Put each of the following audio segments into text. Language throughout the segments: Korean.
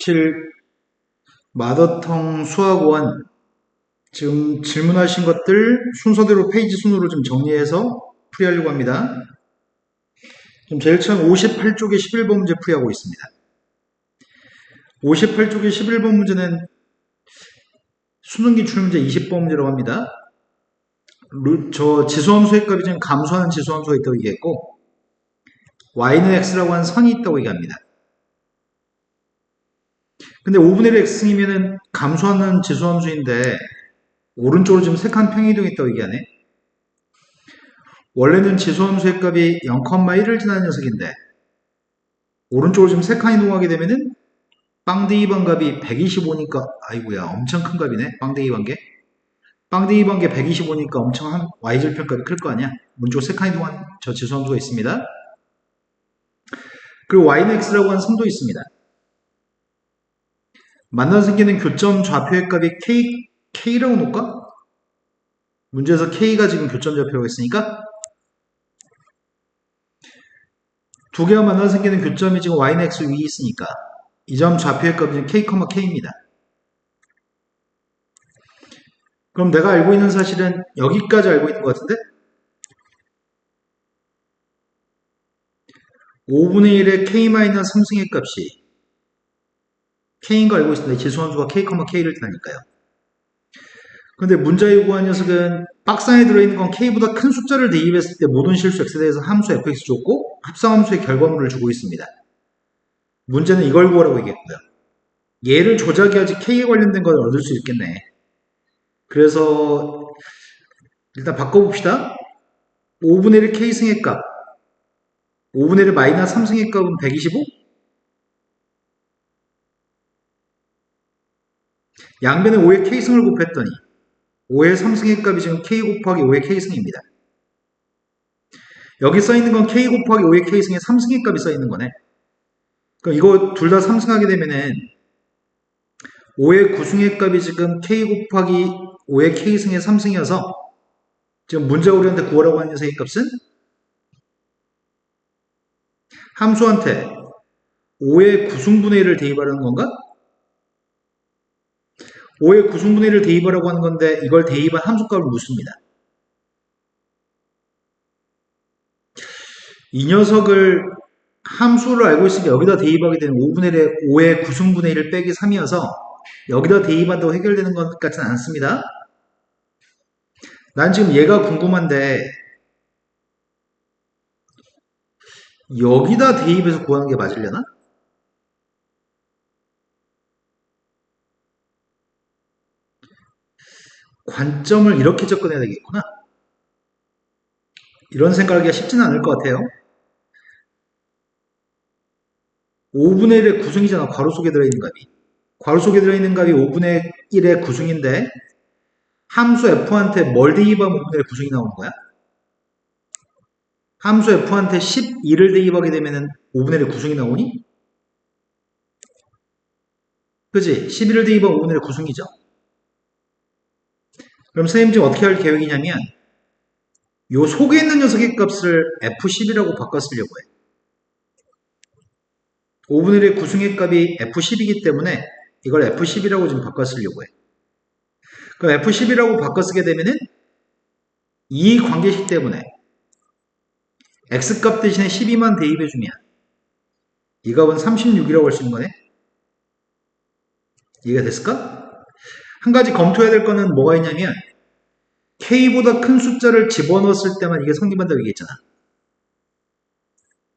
2017 마더텅 수학원 지금 질문하신 것들 순서대로 페이지 순으로 좀 정리해서 풀이하려고 합니다. 지금 제일 처음 58쪽에 11번 문제 풀이하고 있습니다. 58쪽에 11번 문제는 수능기 출문제 20번 문제라고 합니다. 지수함수의 값이 지금 감소하는 지수함수가 있다고 얘기했고 y는 x라고 하는 선이 있다고 얘기합니다. 근데 5분의 1 x승이면은 감소하는 지수함수인데 오른쪽으로 지금 3칸 평이동이 있다고 얘기하네. 원래는 지수함수의 값이 0,1을 지나는 녀석인데 오른쪽으로 지금 3칸 이동하게 되면은 빵대기 반값이 125니까 아이고야 엄청 큰 값이네. 빵대기 반개. 빵대기 반개 125니까 엄청 한 y절편값이 클 거 아니야. 오른쪽 3칸 이동한 저 지수함수가 있습니다. 그리고 y는 x라고 하는 성도 있습니다. 만나서 생기는 교점 좌표의 값이 k라고 놓을까? 문제에서 k가 지금 교점 좌표라고 했으니까 두 개가 만나서 생기는 교점이 지금 y는 x 위에 있으니까 이 점 좌표의 값이 k, k입니다. 그럼 내가 알고 있는 사실은 여기까지 알고 있는 것 같은데 5분의 1의 k-3승의 값이 k인 거 알고 있습니다. 지수함수가 k, k를 뜻하니까요. 근데 문자 요구한 녀석은 박스 안에 들어있는 건 k보다 큰 숫자를 대입했을 때 모든 실수 x에 대해서 함수 fx 줬고 합성함수의 결과물을 주고 있습니다. 문제는 이걸 구하라고 얘기했고요. 얘를 조작해야지 k에 관련된 걸 얻을 수 있겠네. 그래서 일단 바꿔봅시다. 5분의 1 k승의 값 5분의 1 마이너스 3승의 값은 125? 양변에 5의 k승을 곱했더니 5의 3승의 값이 지금 k 곱하기 5의 k승입니다. 여기 써있는 건 k 곱하기 5의 k승의 3승의 값이 써있는 거네. 그럼 이거 둘 다 3승하게 되면은 5의 9승의 값이 지금 k 곱하기 5의 k승의 3승이어서 지금 문제가 우리한테 구하라고 하는 녀석의 값은 함수한테 5의 9승분의 1을 대입하라는 건가? 5의 9승분의 1을 대입하라고 하는 건데 이걸 대입한 함수값을 묻습니다. 이 녀석을 함수를 알고 있으니까 여기다 대입하게 되는 5의 9승분의 1을 빼기 3이어서 여기다 대입한다고 해결되는 것 같지는 않습니다. 난 지금 얘가 궁금한데 여기다 대입해서 구하는 게 맞으려나? 관점을 이렇게 접근해야 되겠구나. 이런 생각하기가 쉽지는 않을 것 같아요. 5분의 1의 구승이잖아. 괄호 속에 들어있는 값이. 괄호 속에 들어있는 값이 5분의 1의 구승인데 함수 f한테 뭘 대입하면 5분의 1의 구승이 나오는 거야? 함수 f한테 12를 대입하게 되면 5분의 1의 구승이 나오니? 그치? 11을 대입하면 5분의 1의 구승이죠. 그럼 선생님 지금 어떻게 할 계획이냐면 요 속에 있는 녀석의 값을 F10이라고 바꿔쓰려고 해. 5분의 1의 구승의 값이 F10이기 때문에 이걸 F10이라고 지금 바꿔쓰려고 해. 그럼 F10이라고 바꿔쓰게 되면은 이 관계식 때문에 X값 대신에 12만 대입해주면 이 값은 36이라고 할 수 있는 거네. 이해가 됐을까? 한 가지 검토해야 될 거는 뭐가 있냐면 K보다 큰 숫자를 집어넣었을 때만 이게 성립한다고 얘기했잖아.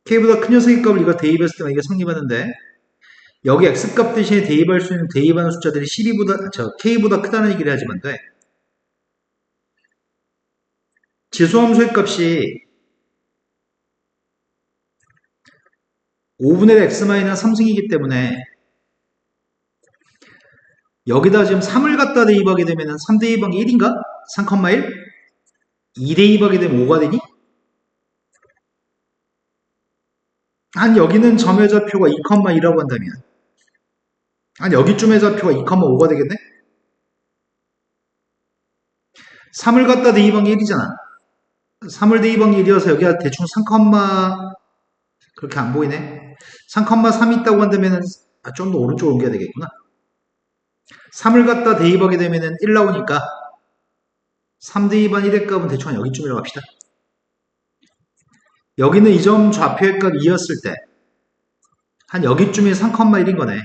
K보다 큰 녀석의 값을 이거 대입했을 때만 이게 성립하는데 여기 X값 대신에 대입할 수 있는 대입하는 숫자들이 K보다 크다는 얘기를 하지만 돼. 지수함수의 값이 5분의 1 x-3승이기 때문에 여기다 지금 3을 갖다 대입하게 되면 3 대입하기 1인가? 3,1? 2 대입하게 되면 5가 되니? 한 여기는 점의 좌표가 2,2라고 한다면 한 여기쯤의 좌표가 2,5가 되겠네? 3을 갖다 대입한 게 1이잖아. 3을 대입한 게 1이어서 여기가 대충 3, 그렇게 안 보이네. 3,3 있다고 한다면 좀 더 오른쪽으로 옮겨야 되겠구나. 3을 갖다 대입하게 되면은 1 나오니까 3 대입한 1의 값은 대충 한 여기쯤이라고 합시다. 여기는 이 점 좌표의 값 2였을 때 한 여기쯤이 3,1인 거네.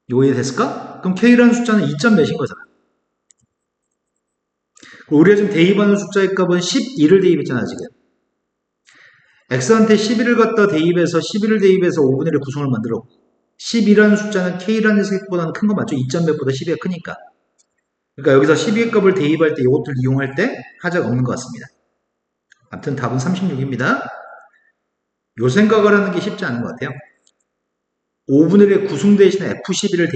이거 이해됐을까? 그럼 K라는 숫자는 2점 몇인 거잖아. 우리가 지금 대입하는 숫자의 값은 12를 대입했잖아, 지금. X한테 11을 갖다 대입해서 11을 대입해서 5분의 1의 구성을 만들었고 12라는 숫자는 K라는 숫자보다는 큰 거 맞죠? 2점 몇보다 12가 크니까. 그러니까 여기서 12의 값을 대입할 때 이것들 이용할 때 하자가 없는 것 같습니다. 아무튼 답은 36입니다. 요 생각을 하는 게 쉽지 않은 것 같아요. 5분의 1의 구성 대신에 F11을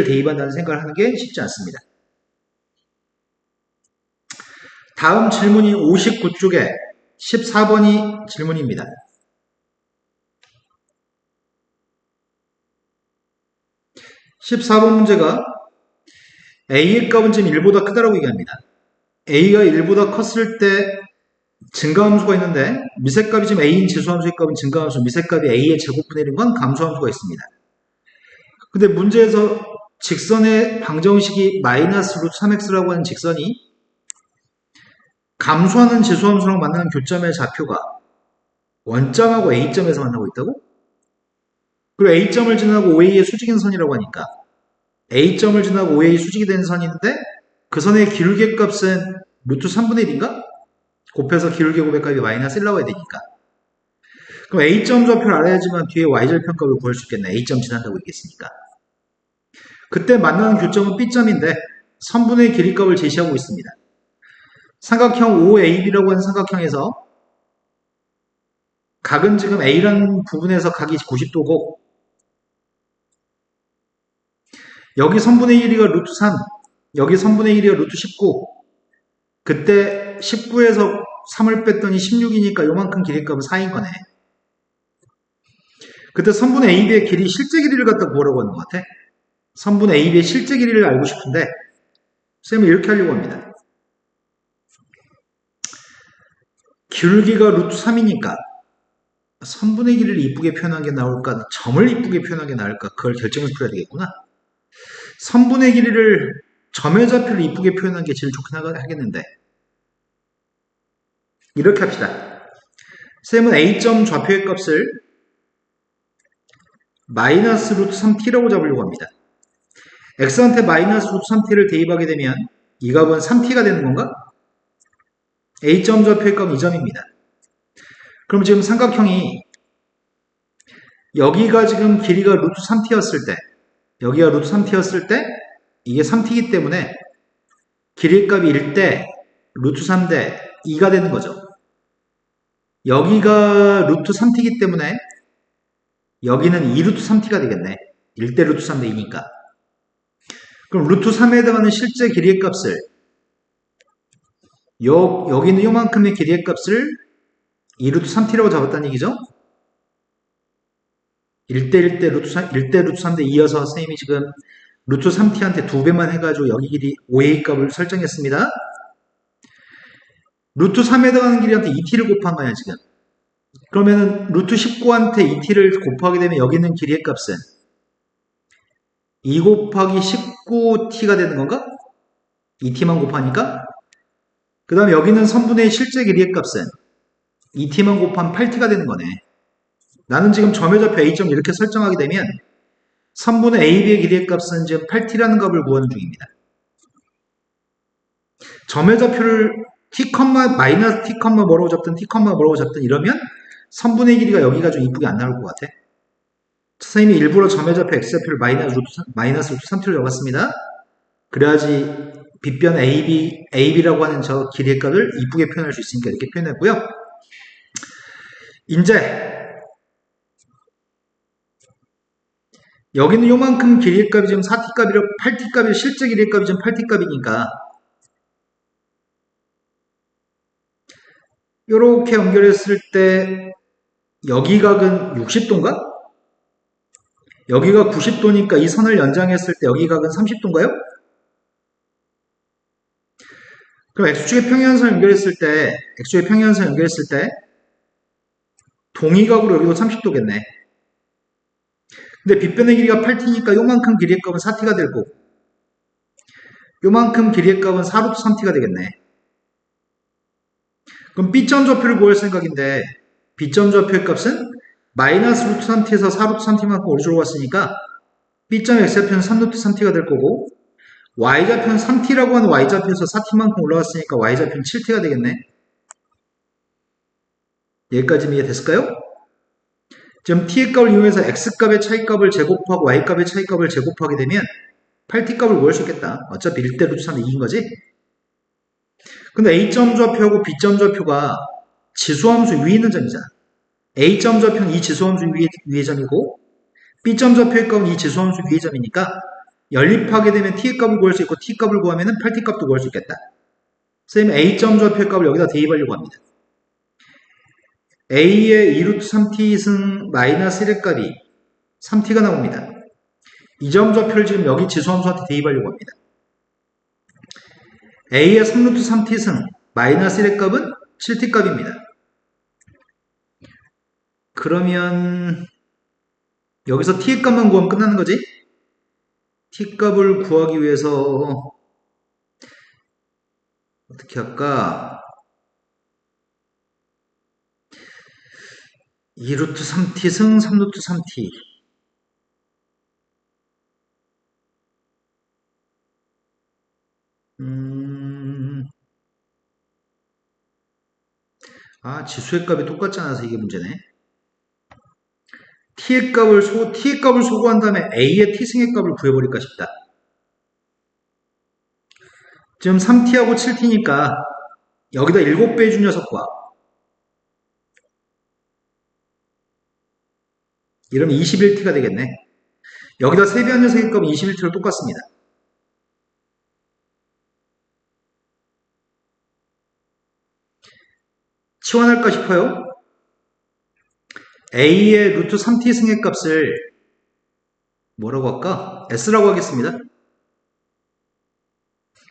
대입한다는 생각을 하는 게 쉽지 않습니다. 다음 질문이 59쪽에 14번이 질문입니다. 14번 문제가 A의 값은 지금 1보다 크다라고 얘기합니다. A가 1보다 컸을 때 증가함수가 있는데 미세값이 지금 A인 지수함수의 값은 증가함수, 미세값이 A의 제곱분의 1인 건 감소함수가 있습니다. 근데 문제에서 직선의 방정식이 마이너스 루트 3x라고 하는 직선이 감소하는 지수함수랑 만나는 교점의 좌표가 원점하고 A점에서 만나고 있다고? 그리고 A점을 지나고 OA의 수직인 선이라고 하니까 A점을 지나고 OA 수직이 된 선인데 그 선의 기울기 값은 루트 3분의 1인가? 곱해서 기울기 곱의 값이 마이너스 1 나와야 되니까. 그럼 A점 좌표를 알아야지만 뒤에 Y절편값을 구할 수 있겠네. A점 지난다고 얘기했으니까. 그때 만나는 교점은 B점인데 선분의 길이값을 제시하고 있습니다. 삼각형 OAB라고 하는 삼각형에서 각은 지금 A라는 부분에서 각이 90도고 여기 선분의 1이가 루트 3, 여기 선분의 1이가 루트 19. 그때 19에서 3을 뺐더니 16이니까 요만큼 길이값은 4인 거네. 그때 선분의 AB의 길이 실제 길이를 갖다 구하라고 하는 것 같아. 선분의 AB의 실제 길이를 알고 싶은데 쌤은 이렇게 하려고 합니다. 기울기가 루트 3이니까 선분의 길이를 이쁘게 표현한 게 나올까, 점을 이쁘게 표현한 게 나을까, 그걸 결정해서 풀어야 되겠구나. 선분의 길이를 점의 좌표를 이쁘게 표현한 게 제일 좋긴 하겠는데 이렇게 합시다. 쌤은 A점 좌표의 값을 마이너스 루트 3t라고 잡으려고 합니다. X한테 마이너스 루트 3t를 대입하게 되면 이 값은 3t가 되는 건가? A점 좌표의 값은 2점입니다. 그럼 지금 삼각형이 여기가 지금 길이가 루트 3t였을 때 여기가 루트 3t였을 때 이게 3t이기 때문에 길이 값이 1대 루트 3대 2가 되는 거죠. 여기가 루트 3t이기 때문에 여기는 2루트 3t가 되겠네. 1대 루트 3대 2니까. 그럼 루트 3에 해당하는 실제 길이의 값을 여기는 요만큼의 길이의 값을 2루트 3t라고 잡았다는 얘기죠. 1대 루트 3대 2여서 선생님이 지금 루트 3t한테 2배만 해가지고 여기 길이 5a 값을 설정했습니다. 루트 3에 해당하는 길이한테 2t를 곱한 거야 지금. 그러면은 루트 19한테 2t를 곱하게 되면 여기 있는 길이의 값은 2 곱하기 19t가 되는 건가? 2t만 곱하니까. 그 다음에 여기는 선분의 실제 길이의 값은 2t만 곱한 8t가 되는 거네. 나는 지금 점의 좌표 A점 이렇게 설정하게 되면 선분의 AB의 길이의 값은 지금 8t라는 값을 구하는 중입니다. 점의 좌표를 t, 마이너스 t, 뭐라고 잡든 t, 뭐라고 잡든 이러면 선분의 길이가 여기가 좀 이쁘게 안 나올 것 같아. 선생님이 일부러 점의 좌표 x좌표를 마이너스 루트 3t로 적었습니다. 그래야지 빗변 AB라고 하는 저 길이의 값을 이쁘게 표현할 수 있으니까 이렇게 표현했고요. 이제 여기는 요만큼 길이의 값이 지금 4t값이라 8t값이 실제 길이의 값이 지금 8t값이니까 이렇게 연결했을 때 여기 각은 60도인가? 여기가 90도니까 이 선을 연장했을 때 여기 각은 30도인가요? 그럼 x축의 평행선을 연결했을 때 동의각으로 여기도 30도겠네. 근데 빗변의 길이가 8t니까 요만큼 길이의 값은 4t가 될 거고 요만큼 길이의 값은 4루트 3t가 되겠네. 그럼 B점 좌표를 구할 생각인데 B점 좌표의 값은 마이너스 루트 3t에서 4루트 3t만큼 오른쪽으로 갔으니까 B점 x좌표는 3루트 3t가 될 거고 y좌표는 3t라고 하는 y좌표에서 4t만큼 올라갔으니까 y좌표는 7t가 되겠네. 여기까지 이해됐을까요? 지금 t의 값을 이용해서 x값의 차이값을 제곱하고 y값의 차이값을 제곱하게 되면 8t값을 구할 수 있겠다. 어차피 1대 루트 3이 이긴 거지? 근데 a점 좌표하고 b점 좌표가 지수함수 위에 있는 점이잖아. a점 좌표는 이 지수함수 위의 점이고 b점 좌표의 값은 이 지수함수 위의 점이니까 연립하게 되면 t의 값을 구할 수 있고 t값을 구하면 8t 값도 구할 수 있겠다. 선생님 a점 좌표의 값을 여기다 대입하려고 합니다. a의 2루트 3t 승 마이너스 1의 값이 3t가 나옵니다. 이 점 좌표를 지금 여기 지수함수한테 대입하려고 합니다. a의 3루트 3t 승 마이너스 1의 값은 7t 값입니다. 그러면 여기서 t의 값만 구하면 끝나는 거지? t 값을 구하기 위해서 어떻게 할까? 2루트 3t 승 3루트 3t 지수의 값이 똑같지 않아서 이게 문제네. t의 값을 소구한 다음에 a의 t승의 값을 구해버릴까 싶다. 지금 3t하고 7t니까 여기다 7배 준 녀석과 이러면 21t가 되겠네. 여기다 3배한 녀석의 값은 21t로 똑같습니다. 치환할까 싶어요. a의 루트 3t 승의 값을 뭐라고 할까? s라고 하겠습니다.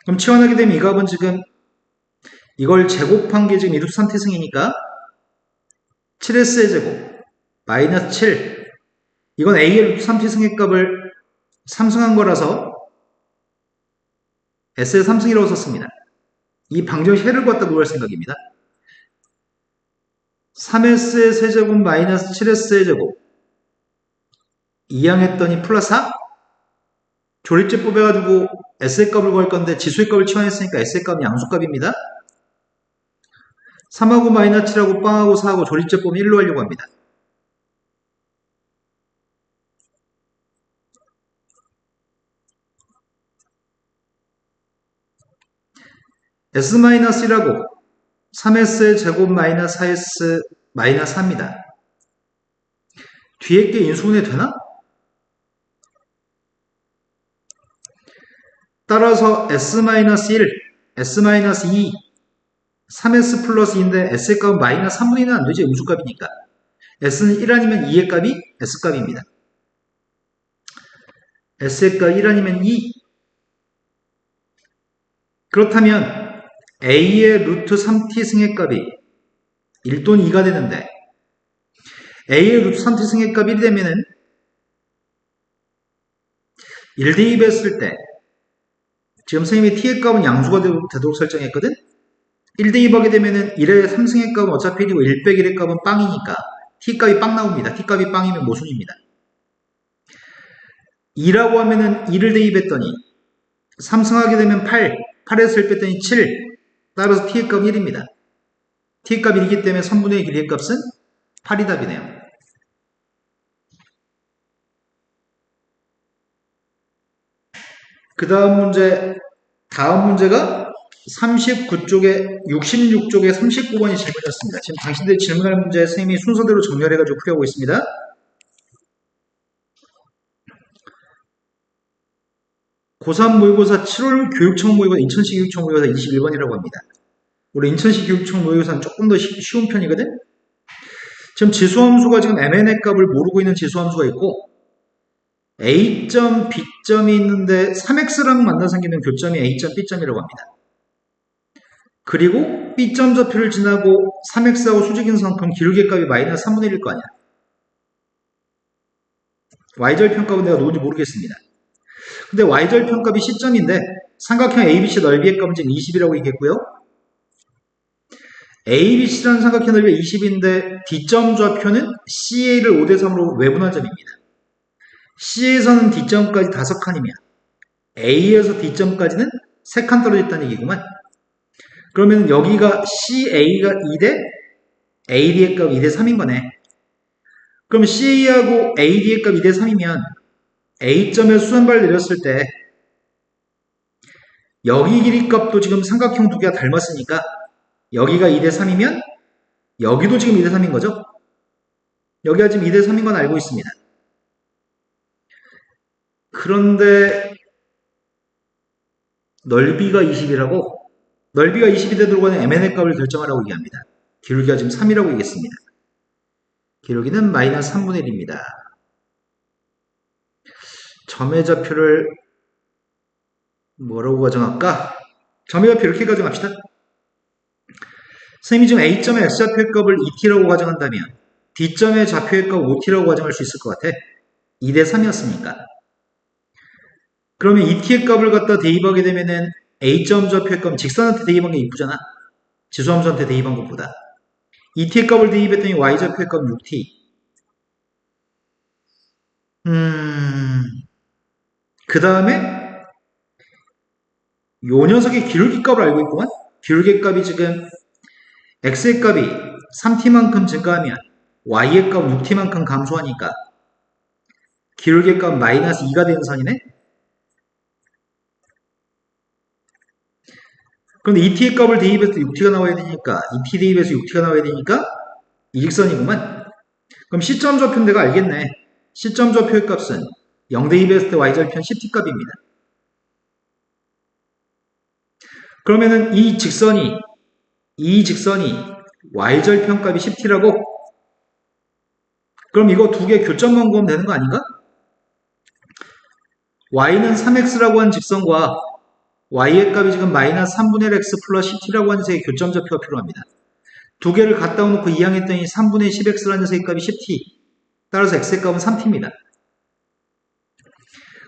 그럼 치환하게 되면 이 값은 지금 이걸 제곱한 게 지금 2루트 3t 승이니까 7s의 제곱 마이너스 7 이건 a의 루트 3t 승의 값을 3승한 거라서 s의 3승이라고 썼습니다. 이 방정식 해를 갖다 구할 생각입니다. 3s의 세제곱 마이너스 7s의 제곱 이항했더니 플러스 4 조립제 뽑아가지고 s의 값을 구할 건데 지수의 값을 치환했으니까 s의 값은 양수값입니다. 3하고 마이너스 7하고 빵하고 4하고 조립제 뽑으면 1로 하려고 합니다. s-1하고 3s의 제곱 마이너스 4s 마이너스 4입니다. 뒤에 게 인수분해 되나? 따라서 s-1, s-2, 3s 플러스 2인데 s의 값은 마이너스 3분의 1은 안 되지, 음수값이니까. s는 1 아니면 2의 값이 s값입니다. s의 값 1 아니면 2. 그렇다면 a의 루트 3t 승의 값이 1 또는 2가 되는데 a의 루트 3t 승의 값이 1이 되면은 1 대입했을 때 지금 선생님이 t의 값은 양수가 되도록 설정했거든? 1 대입하게 되면은 1의 3승의 값은 어차피 1이고 1 빼기 1의 값은 빵이니까 t값이 빵 나옵니다. t값이 빵이면 모순입니다. 2라고 하면은 2를 대입했더니 3승하게 되면 8, 8에서 1 뺐더니 7, 따라서 t의 값은 1입니다. t의 값이 1이기 때문에 3분의 1 길이의 값은 8이 답이네요. 그 다음 문제가 39쪽에 66쪽에 39번이 질문이었습니다. 지금 당신들이 질문할 문제 선생님이 순서대로 정렬해가지고 풀이하고 있습니다. 고3 모의고사 7월 교육청 모의고사 인천시 교육청 모의고사 21번이라고 합니다. 우리 인천시 교육청 모의고사는 조금 더 쉬운 편이거든? 지금 지수함수가 지금 mn의 값을 모르고 있는 지수함수가 있고 A점, B점이 있는데 3x랑 만나 생기는 교점이 A점, B점이라고 합니다. 그리고 B점 좌표를 지나고 3x하고 수직인상큼 기울기 값이 마이너스 3분의 1일 거 아니야. y절편값은 내가 누군지 모르겠습니다. 근데 y절편값이 C점인데 삼각형 ABC 넓이의 값은 지금 20이라고 얘기했고요. ABC라는 삼각형 넓이가 20인데 D점 좌표는 CA를 5대3으로 외분한 점입니다. C에서는 D점까지 5칸이면 A에서 D점까지는 3칸 떨어져 있다는 얘기구만. 그러면 여기가 CA가 2대 AD의 값 2대 3인 거네. 그럼 CA하고 AD의 값 2대 3이면 A점에 수선발 내렸을 때 여기 길이 값도 지금 삼각형 두 개가 닮았으니까 여기가 2대 3이면 여기도 지금 2대 3인 거죠? 여기가 지금 2대 3인 건 알고 있습니다. 그런데 넓이가 20이라고? 넓이가 20이 되도록 하는 MN의 값을 결정하라고 얘기합니다. 기울기가 지금 3이라고 얘기했습니다. 기울기는 마이너스 3분의 1입니다. 점의 좌표를 뭐라고 가정할까? 점의 좌표 이렇게 가정합시다. 선생님이 지금 A점의 X좌표의 값을 2t라고 가정한다면 D점의 좌표의 값을 5t라고 가정할 수 있을 것 같아. 2대 3이었으니까. 그러면 2t의 값을 갖다 대입하게 되면은 A점 좌표의 값은 직선한테 대입한 게 이쁘잖아. 지수함수한테 대입한 것보다. 2t의 값을 대입했더니 y좌표의 값은 6t. 그 다음에 요 녀석의 기울기 값을 알고 있구만. 기울기 값이 지금 x의 값이 3t만큼 증가하면 y의 값은 6t만큼 감소하니까 기울기 값 마이너스 2가 되는 선이네. 그런데 2t의 값을 대입해서 6t가 나와야 되니까 2t 대입해서 6t가 나와야 되니까 일직선이구만. 그럼 C점 좌표는 내가 알겠네. C점 좌표의 값은 0 대입했을 때 y절편 10t 값입니다. 그러면은 이 직선이 y절편 값이 10t라고? 그럼 이거 두 개 교점만 구하면 되는 거 아닌가? y는 3x라고 하는 직선과 y의 값이 지금 마이너스 3분의 1 x 플러스 10t라고 하는 녀석의 교점 좌표가 필요합니다. 두 개를 갖다 놓고 이항했더니 3분의 10x라는 녀석의 값이 10t. 따라서 x의 값은 3t입니다.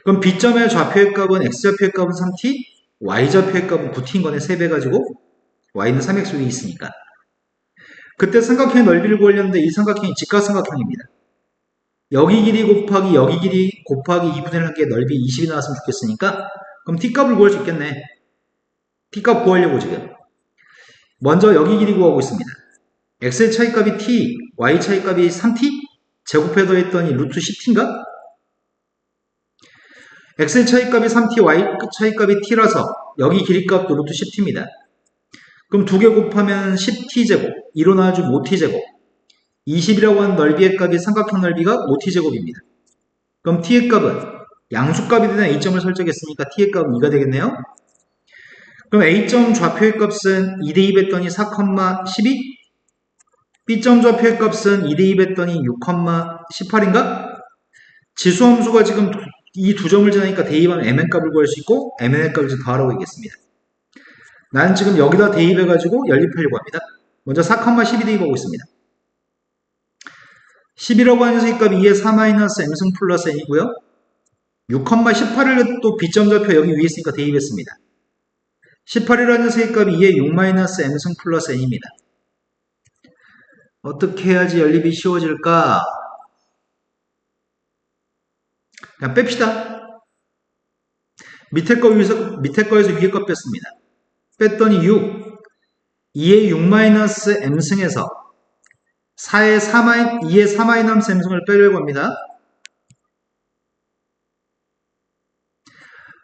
그럼 B점의 좌표의 값은 x좌표의 값은 3t, y좌표의 값은 9t인 거네. 3배 가지고 y는 3x 위에 있으니까. 그때 삼각형의 넓이를 구하려는데 이 삼각형이 직각삼각형입니다. 여기 길이 곱하기 여기 길이 곱하기 2분의 1 한 게 넓이 20이 나왔으면 좋겠으니까 그럼 t값을 구할 수 있겠네. t값 구하려고 지금. 먼저 여기 길이 구하고 있습니다. x의 차이값이 t, y 차이값이 3t? 제곱해 더했더니 루트 10t인가? x의 차이값이 3t, y 차이값이 t라서 여기 길이값도 루트 10t입니다. 그럼 두 개 곱하면 10t제곱, 2로 나와주면 5t제곱. 20이라고 하는 넓이의 값이 삼각형 넓이가 5t제곱입니다. 그럼 t의 값은 양수값이 되는 a점을 설정했으니까 t의 값은 2가 되겠네요. 그럼 a점 좌표의 값은 2 대입했더니 4,12? b점 좌표의 값은 2 대입했더니 6,18인가? 지수함수가 지금 이 두 점을 지나니까 대입하면 mn 값을 구할 수 있고 mn의 값을 더하라고 얘기했습니다. 나는 지금 여기다 대입해가지고 연립하려고 합니다. 먼저 4,12 대입하고 있습니다. 10이라고 하는 녀석의 값이 2의 4-m승 플러스 n이고요. 6,18을 또 b점 좌표 여기 위에 있으니까 대입했습니다. 18이라는 녀석의 값이 2의 6-m승 플러스 n입니다. 어떻게 해야지 연립이 쉬워질까? 그냥 뺍시다. 밑에 거에서 위에 거 뺐습니다. 뺐더니 6, 2의 6-m승에서 2의 4-m승을 빼려고 합니다.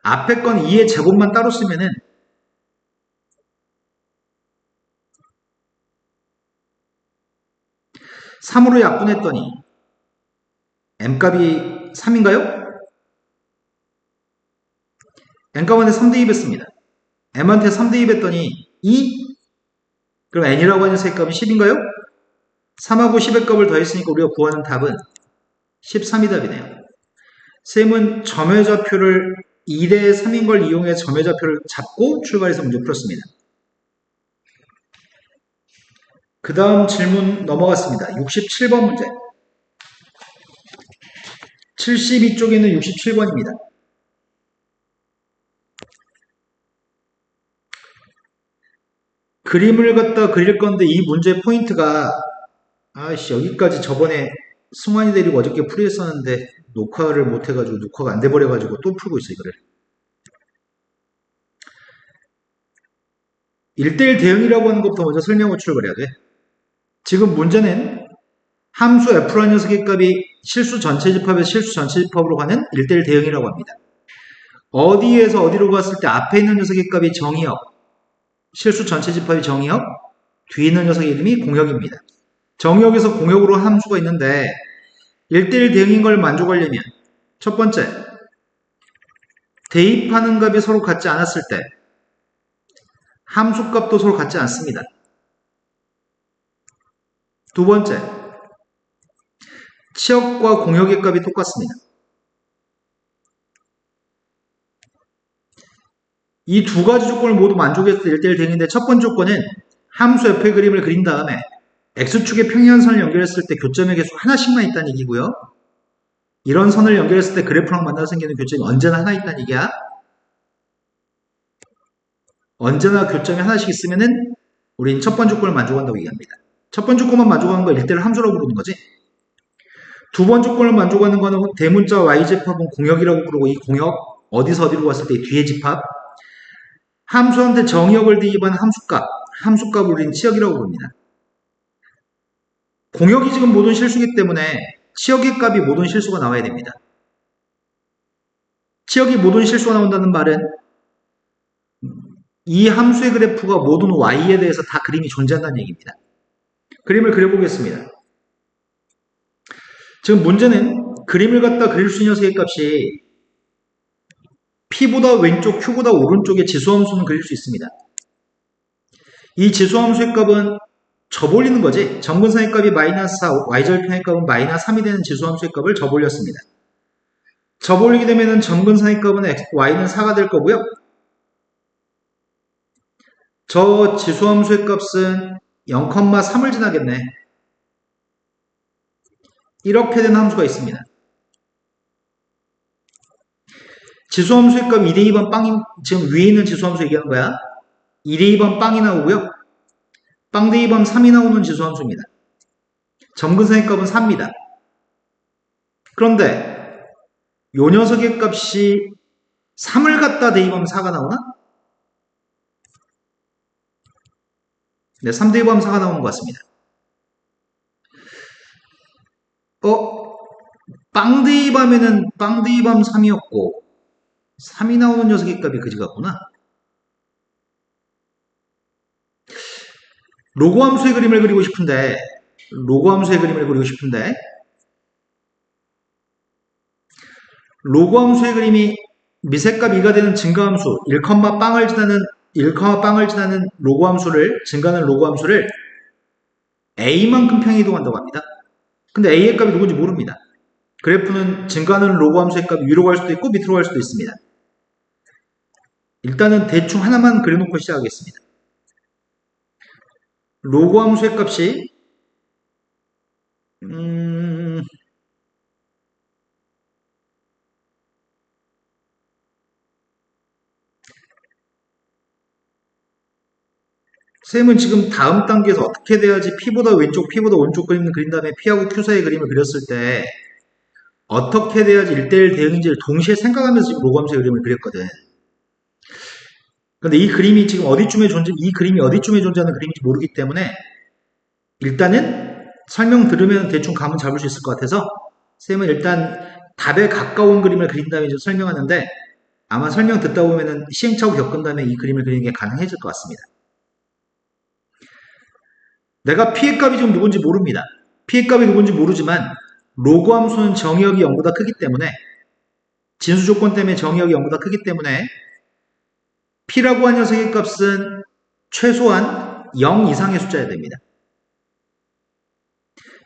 앞에 건 2의 제곱만 따로 쓰면은 3으로 약분했더니 m값이 3인가요? n값한테 3 대입했습니다. m한테 3 대입했더니 2? 그럼 n이라고 하는 녀석의 값은 10인가요? 3하고 10의 값을 더했으니까 우리가 구하는 답은 13이 답이네요. 쌤은 점의 좌표를 2대 3인 걸 이용해 점의 좌표를 잡고 출발해서 문제 풀었습니다. 그 다음 질문 넘어갔습니다. 67번 문제. 72쪽에 있는 67번입니다. 그림을 갖다 그릴 건데 이 문제 포인트가 아이씨 여기까지 저번에 승환이 데리고 어저께 풀이했었는데 녹화를 못해가지고 녹화가 안 돼버려가지고 또 풀고 있어 이거를. 1대1 대응이라고 하는 것부터 먼저 설명을 출발해야 돼. 지금 문제는 함수 f라는 녀석의 값이 실수 전체 집합에서 실수 전체 집합으로 가는 1대1 대응이라고 합니다. 어디에서 어디로 갔을 때 앞에 있는 녀석의 값이 정의역, 실수 전체 집합이 정의역, 뒤에 있는 녀석의 이름이 공역입니다. 정의역에서 공역으로 함수가 있는데 1대1 대응인 걸 만족하려면 첫 번째, 대입하는 값이 서로 같지 않았을 때 함수 값도 서로 같지 않습니다. 두 번째, 치역과 공역의 값이 똑같습니다. 이 두 가지 조건을 모두 만족했을 때 1대1 대응인데 첫 번째 조건은 함수 f의 그림을 그린 다음에 x축의 평행선을 연결했을 때 교점의 개수 하나씩만 있다는 얘기고요. 이런 선을 연결했을 때 그래프랑 만나서 생기는 교점이 언제나 하나 있다는 얘기야. 언제나 교점이 하나씩 있으면은 우린 첫 번째 조건을 만족한다고 얘기합니다. 첫 번째 조건만 만족하는 걸 1대1 함수라고 부르는 거지. 두 번째 조건을 만족하는 거는 대문자 y집합은 공역이라고 부르고 이 공역 어디서 어디로 갔을 때 뒤에 집합 함수한테 정의역을 대입한 함수값을 우리는 치역이라고 부릅니다. 공역이 지금 모든 실수이기 때문에 치역의 값이 모든 실수가 나와야 됩니다. 치역이 모든 실수가 나온다는 말은 이 함수의 그래프가 모든 y에 대해서 다 그림이 존재한다는 얘기입니다. 그림을 그려보겠습니다. 지금 문제는 그림을 갖다 그릴 수 있는 녀석의 값이 p보다 왼쪽, q보다 오른쪽에 지수함수는 그릴 수 있습니다. 이 지수함수의 값은 접올리는 거지. 정근선의 값이 마이너스 4, y절편의 값은 마이너스 3이 되는 지수함수의 값을 접올렸습니다. 접올리게 되면 정근선의 값은 y는 4가 될 거고요. 저 지수함수의 값은 0,3을 지나겠네. 이렇게 된 함수가 있습니다. 지수함수의 값 2대2번 빵이 지금 위에 있는 지수함수 얘기하는 거야. 2대2번 빵이 나오고요. 빵 대입하면 3이 나오는 지수함수입니다. 점근선의 값은 4입니다. 그런데 요 녀석의 값이 3을 갖다 대입하면 4가 나오나? 네, 3 대입하면 4가 나오는 것 같습니다. 빵 대입하면은 빵 대입하면 3이었고 3이 나오는 녀석의 값이 그지 같구나. 로그 함수의 그림을 그리고 싶은데 로그 함수의 그림이 미세값 2가 되는 증가함수 1,빵을 지나는 로그 함수를 증가하는 로그 함수를 a만큼 평이동한다고 합니다. 근데 a의 값이 누군지 모릅니다. 그래프는 증가하는 로그 함수의 값이 위로 갈 수도 있고 밑으로 갈 수도 있습니다. 일단은 대충 하나만 그려놓고 시작하겠습니다. 로그 함수의 값이 쌤은 지금 다음 단계에서 어떻게 돼야지 P보다 왼쪽, P보다 오른쪽 그림을 그린 다음에 P하고 Q 사이의 그림을 그렸을 때 어떻게 돼야지 1대1 대응인지를 동시에 생각하면서 지금 로그 함수의 그림을 그렸거든. 근데 이 그림이 이 그림이 어디쯤에 존재하는 그림인지 모르기 때문에 일단은 설명 들으면 대충 감은 잡을 수 있을 것 같아서 쌤은 일단 답에 가까운 그림을 그린 다음에 좀 설명하는데 아마 설명 듣다 보면은 시행착오 겪은 다음에 이 그림을 그리는 게 가능해질 것 같습니다. 내가 P의 값이 지금 누군지 모릅니다. P의 값이 누군지 모르지만 로그 함수는 정의역이 0보다 크기 때문에 진수 조건 때문에 정의역이 0보다 크기 때문에 P라고 하는 녀석의 값은 최소한 0 이상의 숫자여야 됩니다.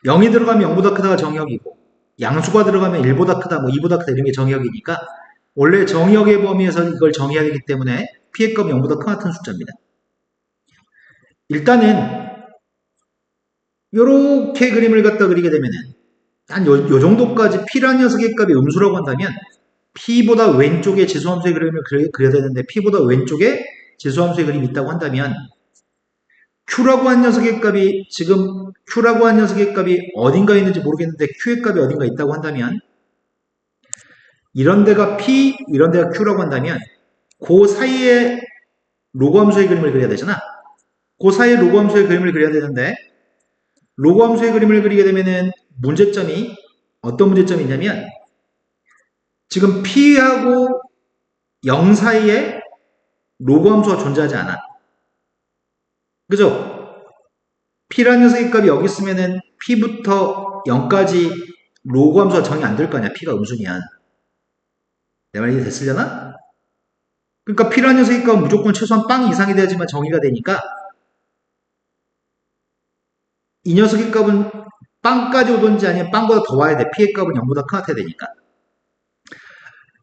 0이 들어가면 0보다 크다가 정의역이고 양수가 들어가면 1보다 크다, 2보다 크다 이런 게 정의역이니까 원래 정의역의 범위에서 이걸 정의해야 되기 때문에 P의 값이 0보다 큰 같은 숫자입니다. 일단은 요렇게 그림을 갖다 그리게 되면은 한 요 정도까지 P라는 녀석의 값이 음수라고 한다면 P보다 왼쪽에 지수함수의 그림을 그려야 되는데 P보다 왼쪽에 지수함수의 그림이 있다고 한다면 Q라고 한 녀석의 값이 지금 Q라고 한 녀석의 값이 어딘가에 있는지 모르겠는데 Q의 값이 어딘가 있다고 한다면 이런 데가 P, 이런 데가 Q라고 한다면 그 사이에 로그 함수의 그림을 그려야 되잖아. 그 사이에 로그 함수의 그림을 그려야 되는데 로그 함수의 그림을 그리게 되면은 문제점이 어떤 문제점이 있냐면 지금 P하고 0 사이에 로그 함수가 존재하지 않아. 그죠? P라는 녀석의 값이 여기 있으면은 P부터 0까지 로그 함수가 정의 안 될 거 아니야. P가 음수면. 내 말이 됐으려나? 그러니까 P라는 녀석의 값은 무조건 최소한 빵 이상이 돼야지만 정의가 되니까 이 녀석의 값은 빵까지 오든지 아니면 빵보다 더 와야 돼. P의 값은 0보다 큰 것 같아야 되니까.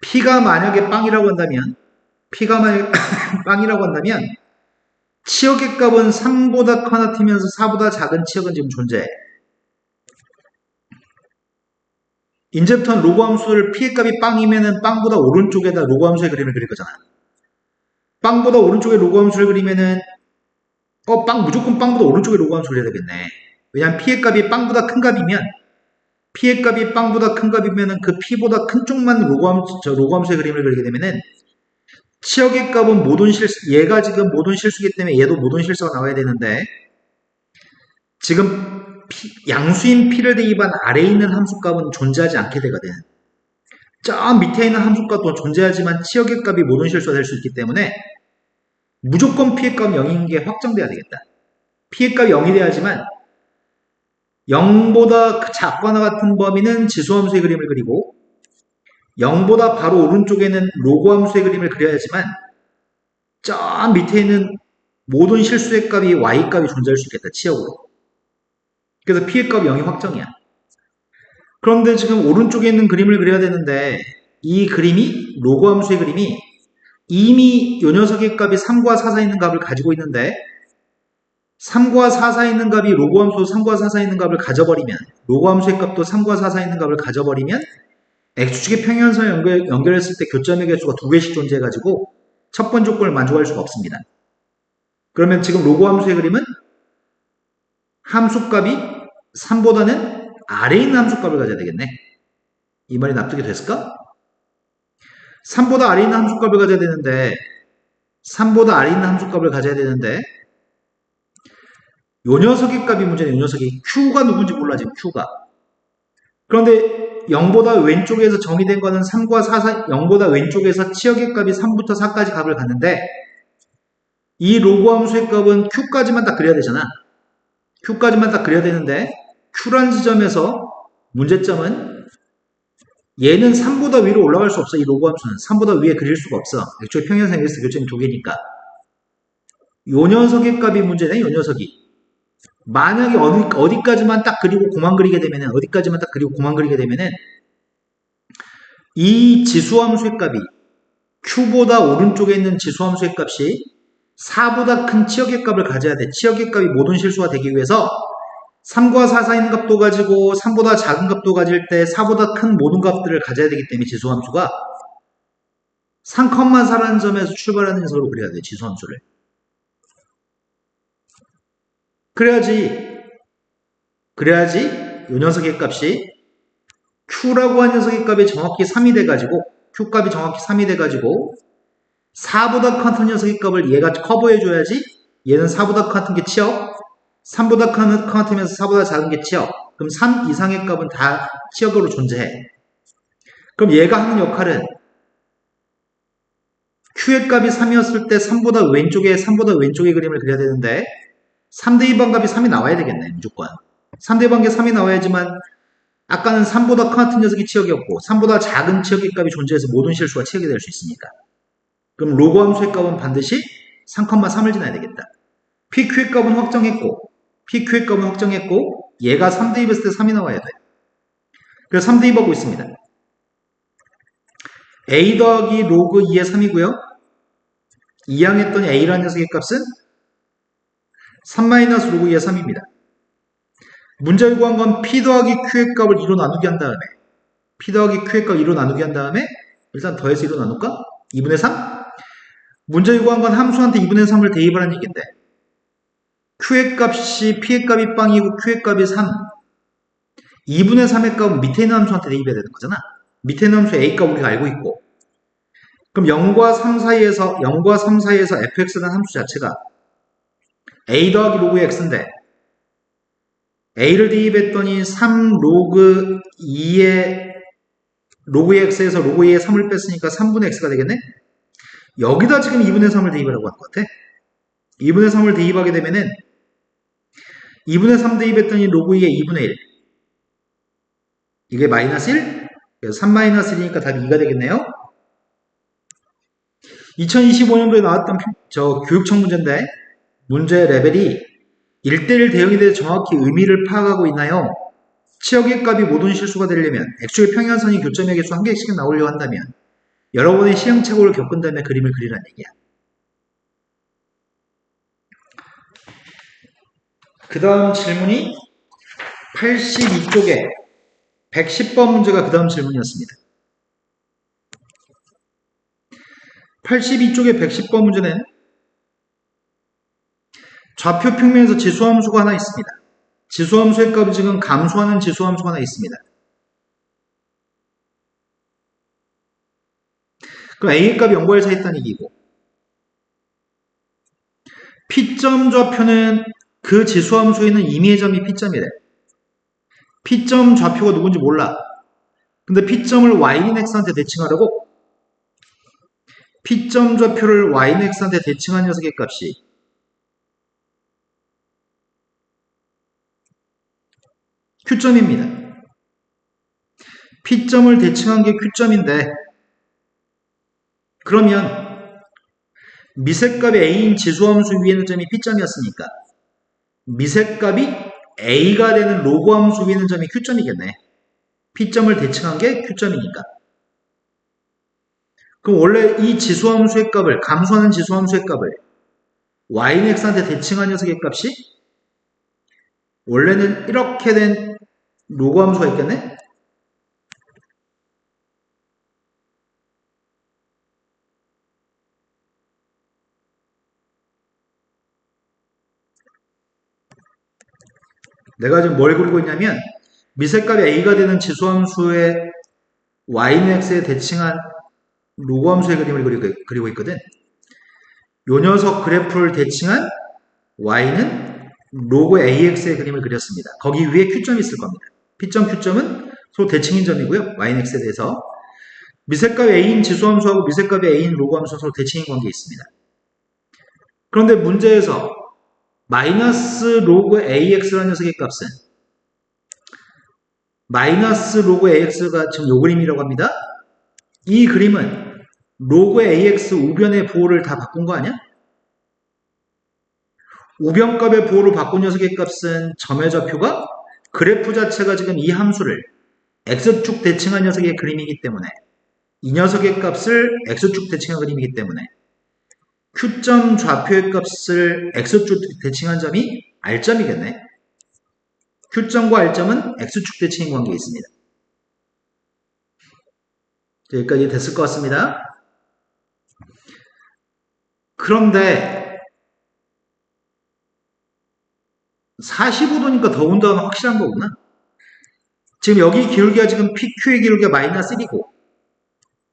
P가 만약에 빵이라고 한다면 P가 만약에 빵이라고 한다면 치역의 값은 3보다 큰 같으면서 4보다 작은 치역은 지금 존재해. 이제부터는 로그 함수를 P의 값이 빵이면은 빵보다 오른쪽에다 로그 함수의 그림을 그릴 거잖아. 빵보다 오른쪽에 로그 함수를 그리면은 무조건 빵보다 오른쪽에 로그 함수를 해야 되겠네. 왜냐면 P의 값이 빵보다 큰 값이면 P의 값이 빵보다 큰 값이면은 그 P보다 큰 쪽만 로그 함수의 그림을 그리게 되면은 치역의 값은 모든 실수, 얘가 지금 모든 실수기 때문에 얘도 모든 실수가 나와야 되는데 지금 양수인 P를 대입한 아래에 있는 함수값은 존재하지 않게 되거든. 저 밑에 있는 함수값도 존재하지만 치역의 값이 모든 실수가 될 수 있기 때문에 무조건 P의 값은 0인 게 확정돼야 되겠다. P의 값이 0이 돼야지만 0보다 작거나 같은 범위는 지수함수의 그림을 그리고 0보다 바로 오른쪽에는 로그 함수의 그림을 그려야지만 저 밑에 있는 모든 실수의 값이 y값이 존재할 수 있겠다. 치역으로. 그래서 P의 값이 0이 확정이야. 그런데 지금 오른쪽에 있는 그림을 그려야 되는데 이 그림이 로그 함수의 그림이 이미 이 녀석의 값이 3과 4 사이에 있는 값을 가지고 있는데 3과 4 사이에 있는 값이 로그 함수 3과 4 사이에 있는 값을 가져버리면 로그 함수의 값도 3과 4 사이에 있는 값을 가져버리면 X축의 평행선을 연결했을 때 교점의 개수가 두 개씩 존재해가지고 첫 번째 조건을 만족할 수가 없습니다. 그러면 지금 로그 함수의 그림은 함수값이 3보다는 아래에 있는 함수값을 가져야 되겠네. 이 말이 납득이 됐을까? 3보다 아래에 있는 함수값을 가져야 되는데 3보다 아래에 있는 함수값을 가져야 되는데 요 녀석의 값이 문제네. 요 녀석이 Q가 누군지 몰라 지금 Q가. 그런데 0보다 왼쪽에서 정의된 거는 3과 4, 0보다 왼쪽에서 치역의 값이 3부터 4까지 값을 갖는데 이 로그 함수의 값은 Q까지만 딱 그려야 되잖아. Q까지만 딱 그려야 되는데 Q란 지점에서 문제점은 얘는 3보다 위로 올라갈 수 없어. 이 로그 함수는 3보다 위에 그릴 수가 없어. 애초에 평행선 X 교점이 두 개니까. 요 녀석의 값이 문제네. 요 녀석이. 만약에 어디까지만 딱 그리고 고만 그리게 되면은 어디까지만 딱 그리고 고만 그리게 되면은 이 지수함수의 값이 Q보다 오른쪽에 있는 지수함수의 값이 4보다 큰 치역의 값을 가져야 돼. 치역의 값이 모든 실수가 되기 위해서 3과 4 사이 있는 값도 가지고 3보다 작은 값도 가질 때 4보다 큰 모든 값들을 가져야 되기 때문에 지수함수가 3,4라는 점에서 출발하는 녀석으로 그려야 돼. 지수함수를. 그래야지 이 녀석의 값이 Q라고 한 녀석의 값이 정확히 3이 돼가지고 Q 값이 정확히 3이 돼가지고 4보다 같은 녀석의 값을 얘가 커버해줘야지 얘는 4보다 같은 게 치역 3보다 같으면서 4보다 작은 게 치역 그럼 3 이상의 값은 다 치역으로 존재해. 그럼 얘가 하는 역할은 Q의 값이 3이었을 때 3보다 왼쪽의 그림을 그려야 되는데 3대 2번 값이 3이 나와야 되겠네. 무조건 3대 반개 3이 나와야지만 아까는 3보다 큰 같은 녀석이 치역이었고 3보다 작은 치역의 값이 존재해서 모든 실수가 치역이 될 수 있으니까 그럼 로그 함수의 값은 반드시 3,3을 지나야 되겠다. PQ의 값은 확정했고 얘가 3대 2였을 때 3이 나와야 돼. 그래서 3대 2 하고 있습니다. A 더하기 로그 2의 3이고요. 이항했더니 A라는 녀석의 값은 3 마이너스 로그 2의 3입니다. 문제에 구한 건 P 더하기 Q의 값을 2로 나누기 한 다음에 P 더하기 Q의 값 2로 나누기 한 다음에 일단 더해서 2로 나눌까? 2분의 3? 문제에 구한 건 함수한테 2분의 3을 대입하라는 얘기인데 Q의 값이 P의 값이 빵이고 Q의 값이 3 2분의 3의 값은 밑에 있는 함수한테 대입해야 되는 거잖아. 밑에 있는 함수 A 값 우리가 알고 있고 그럼 0과 3 사이에서 fx라는 함수 자체가 a 더하기 로그 x인데 a를 대입했더니 3 로그 2의 로그 x에서 로그 2의 3을 뺐으니까 3분의 x가 되겠네? 여기다 지금 2분의 3을 대입하라고 한 것 같아. 2분의 3을 대입하게 되면은 2분의 3 대입했더니 로그 2의 2분의 1 이게 마이너스 1? 그래서 3 마이너스 1이니까 답이 2가 되겠네요. 2025년도에 나왔던 교육청 문제인데 문제 레벨이 1대1 대응에 대해 정확히 의미를 파악하고 있나요? 치역의 값이 모든 실수가 되려면 x축의 평행선이 교점의 개수 한 개씩은 나오려고 한다면 여러 번의 시행착오를 겪은 다음에 그림을 그리라는 얘기야. 그 다음 질문이 82쪽에 110번 문제가 그 다음 질문이었습니다. 82쪽에 110번 문제는 좌표 평면에서 지수함수가 하나 있습니다. 지수함수의 값이 지금 감소하는 지수함수가 하나 있습니다. 그럼 A의 값이 0과 1 사이에 있다는 얘기고 P점 좌표는 그 지수함수에는 임의의 점이 P점이래. P점 좌표가 누군지 몰라. 근데 P점을 Y인 X한테 대칭하려고 P점 좌표를 Y인 X한테 대칭한 녀석의 값이 Q점입니다. P점을 대칭한 게 Q점인데 그러면 미세값이 A인 지수함수 위에 있는 점이 P점이었으니까 미세값이 A가 되는 로그함수 위에 있는 점이 Q점이겠네. P점을 대칭한 게 Q점이니까. 그럼 원래 이 지수함수의 값을 감소하는 지수함수의 값을 Y인 X한테 대칭한 녀석의 값이 원래는 이렇게 된 로그함수가 있겠네? 내가 지금 뭘 그리고 있냐면 미세값이 A가 되는 지수함수의 Y인 X에 대칭한 로그함수의 그림을 그리고 있거든. 요 녀석 그래프를 대칭한 Y는 로그 AX의 그림을 그렸습니다. 거기 위에 Q점이 있을 겁니다. P점, Q점은 서로 대칭인 점이고요. Y인 X에 대해서 미세값이 A인 지수함수하고 미세값이 A인 로그함수는 서로 대칭인 관계에 있습니다. 그런데 문제에서 마이너스 로그 AX라는 녀석의 값은 마이너스 로그 AX가 지금 요 그림이라고 합니다. 이 그림은 로그 AX 우변의 보호를 다 바꾼 거 아니야? 우변값의 보호를 바꾼 녀석의 값은 점의 좌표가 그래프 자체가 지금 이 함수를 X축 대칭한 녀석의 그림이기 때문에 이 녀석의 값을 X축 대칭한 그림이기 때문에 Q점 좌표의 값을 X축 대칭한 점이 R점이겠네. Q점과 R점은 X축 대칭인 관계에 있습니다. 여기까지 됐을 것 같습니다. 그런데 45도니까 더운다는 확실한 거구나. 지금 여기 기울기가 지금 PQ의 기울기가 마이너스 1이고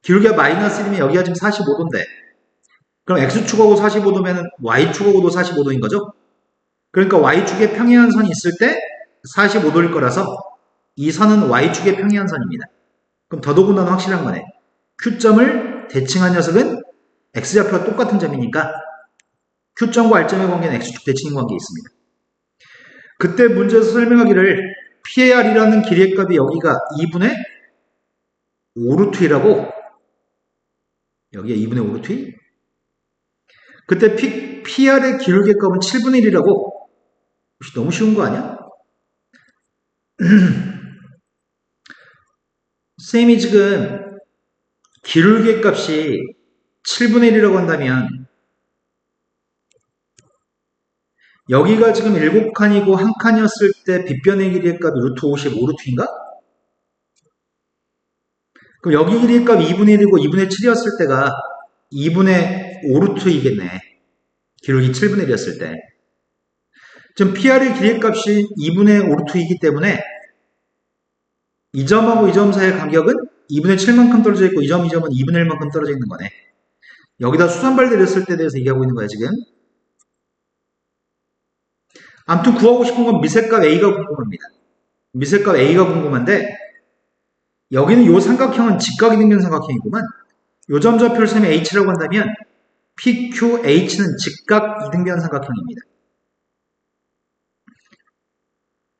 기울기가 마이너스 1이면 여기가 지금 45도인데 그럼 X축하고 45도면 Y축하고도 45도인 거죠? 그러니까 Y축에 평행한 선이 있을 때 45도일 거라서 이 선은 Y축의 평행한 선입니다. 그럼 더더군다나 확실한 거네. Q점을 대칭한 녀석은 X좌표가 똑같은 점이니까 Q점과 R점의 관계는 X축 대칭인 관계에 있습니다. 그때 문제에서 설명하기를 PAR이라는 길이의 값이 여기가 2분의 5루트이라고 여기가 2분의 5루트 그때 PR의 기울기의 값은 7분의 1이라고 너무 쉬운 거 아니야? 쌤이 지금 기울기의 값이 7분의 1이라고 한다면 여기가 지금 7칸이고 한 칸이었을 때 빗변의 길이의 값이 루트 55루트인가? 그럼 여기 길이의 값이 2분의 1이고 2분의 7이었을 때가 2분의 5루트이겠네. 기울기 7분의 1이었을 때. 지금 PR의 길이의 값이 2분의 5루트이기 때문에 이 점하고 이 점 사이의 간격은 2분의 7만큼 떨어져 있고 이 점, 이 점은 2분의 1만큼 떨어져 있는 거네. 여기다 수산발 내렸을 때에 대해서 얘기하고 있는 거야, 지금. 아무튼 구하고 싶은 건 미세값 A가 궁금합니다. 미세값 A가 궁금한데 여기는 이 삼각형은 직각이등변 삼각형이구만. 요 점 좌표를 세면 H라고 한다면 PQH는 직각이등변 삼각형입니다.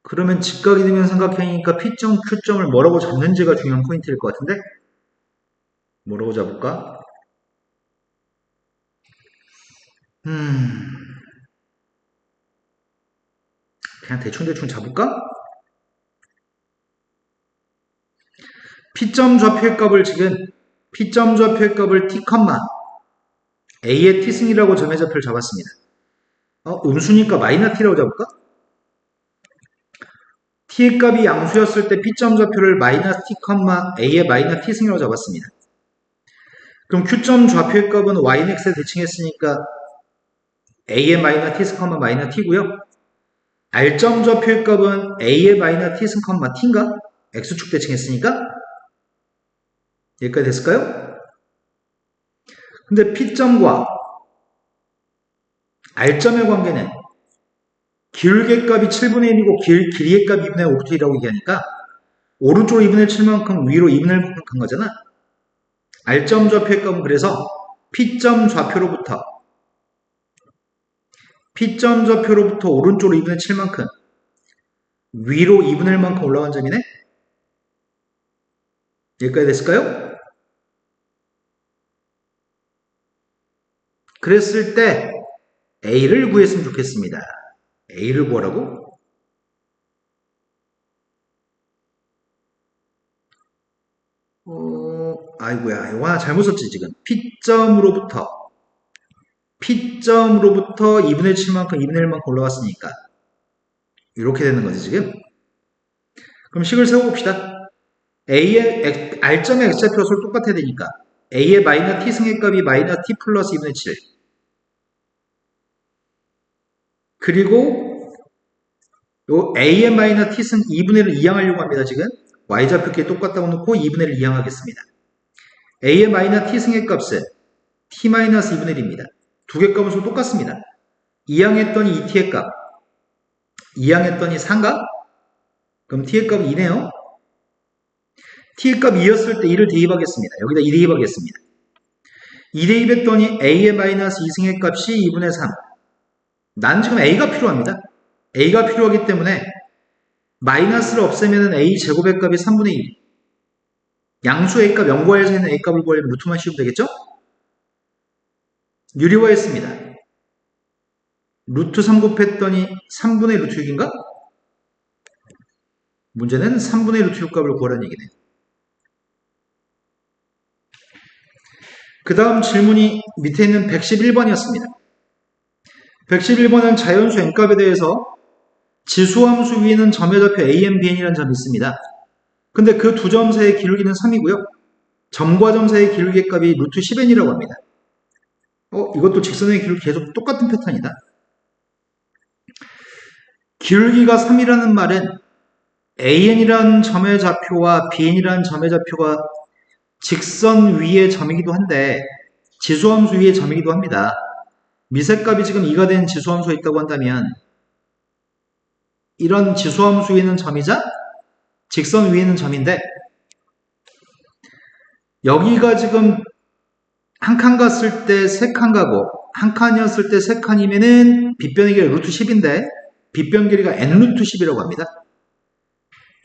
그러면 직각이등변 삼각형이니까 P점, Q점을 뭐라고 잡는지가 중요한 포인트일 것 같은데 뭐라고 잡을까? 그냥 대충 잡을까? P점 좌표의 값을 지금 P점 좌표의 값을 T, A의 T승이라고 점의 좌표를 잡았습니다. 음수니까 마이너 T라고 잡을까? T의 값이 양수였을 때 P점 좌표를 마이너스 T, A의 마이너스 T승이라고 잡았습니다. 그럼 Q점 좌표의 값은 YX에 대칭했으니까 A의 마이너스 T승, 마이너스 T고요. R점 좌표의 값은 A의 마이너스 T승, T인가? X축 대칭했으니까 여기까지 됐을까요? 근데 P점과 R점의 관계는 기울기의 값이 7분의 1이고 길이의 값이 2분의 5루트라고 얘기하니까 오른쪽으로 2분의 7만큼 위로 2분의 1만큼 간 거잖아. R점 좌표의 값은 그래서 P점 좌표로부터 오른쪽으로 2분의 7만큼 위로 2분의 1만큼 올라간 점이네. 여기까지 됐을까요? 그랬을 때 A를 구했으면 좋겠습니다. A를 구하라고? 아이고야, 와 잘못 썼지 지금. P점으로부터 2분의 7만큼 2분의 1만큼 올라갔으니까 이렇게 되는 거지 지금. 그럼 식을 세워봅시다. A의 R점의 X좌표가 서로 똑같아야 되니까 A의 마이너스 T승의 값이 마이너스 T 플러스 2분의 7 그리고 요 A의 마이너스 T승 2분의 1을 이항하려고 합니다 지금. Y좌표끼리 똑같다고 놓고 2분의 1을 이항하겠습니다. A의 마이너스 T승의 값은 T 마이너스 2분의 1입니다. 두 개 값은 서로 똑같습니다. 이항했더니 2T의 값 이항했더니 4인가? 그럼 T의 값은 2네요. T의 값 2였을 때 2를 대입하겠습니다. 여기다 2 대입하겠습니다. 2 대입했더니 A의 마이너스 2승의 값이 2분의 3. 난 지금 A가 필요합니다. A가 필요하기 때문에 마이너스를 없애면 A 제곱의 값이 3분의 1. 양수 A값 0과에서 있는 A값을 구하려면 루트만 씌우면 되겠죠? 유리화했습니다. 루트 3 곱했더니 3분의 루트 6인가? 문제는 3분의 루트 6 값을 구하라는 얘기네요. 그 다음 질문이 밑에 있는 111번이었습니다. 111번은 자연수 n값에 대해서 지수함수 위에는 점의 좌표 a, b, n이라는 점이 있습니다. 근데 그 두 점 사이의 기울기는 3이고요. 점과 점 사이의 기울기의 값이 루트 10n이라고 합니다. 이것도 직선의 기울기 계속 똑같은 패턴이다. 기울기가 3이라는 말은 an이라는 점의 좌표와 bn이라는 점의 좌표가 직선 위의 점이기도 한데 지수함수 위의 점이기도 합니다. 미세값이 지금 2가 된 지수함수가 있다고 한다면 이런 지수함수 위에는 점이자 직선 위에는 점인데 여기가 지금 한 칸 갔을 때 세 칸 가고 한 칸이었을 때 세 칸이면은 빗변의 길이가 루트 10인데 빗변 길이가 n 루트 10이라고 합니다.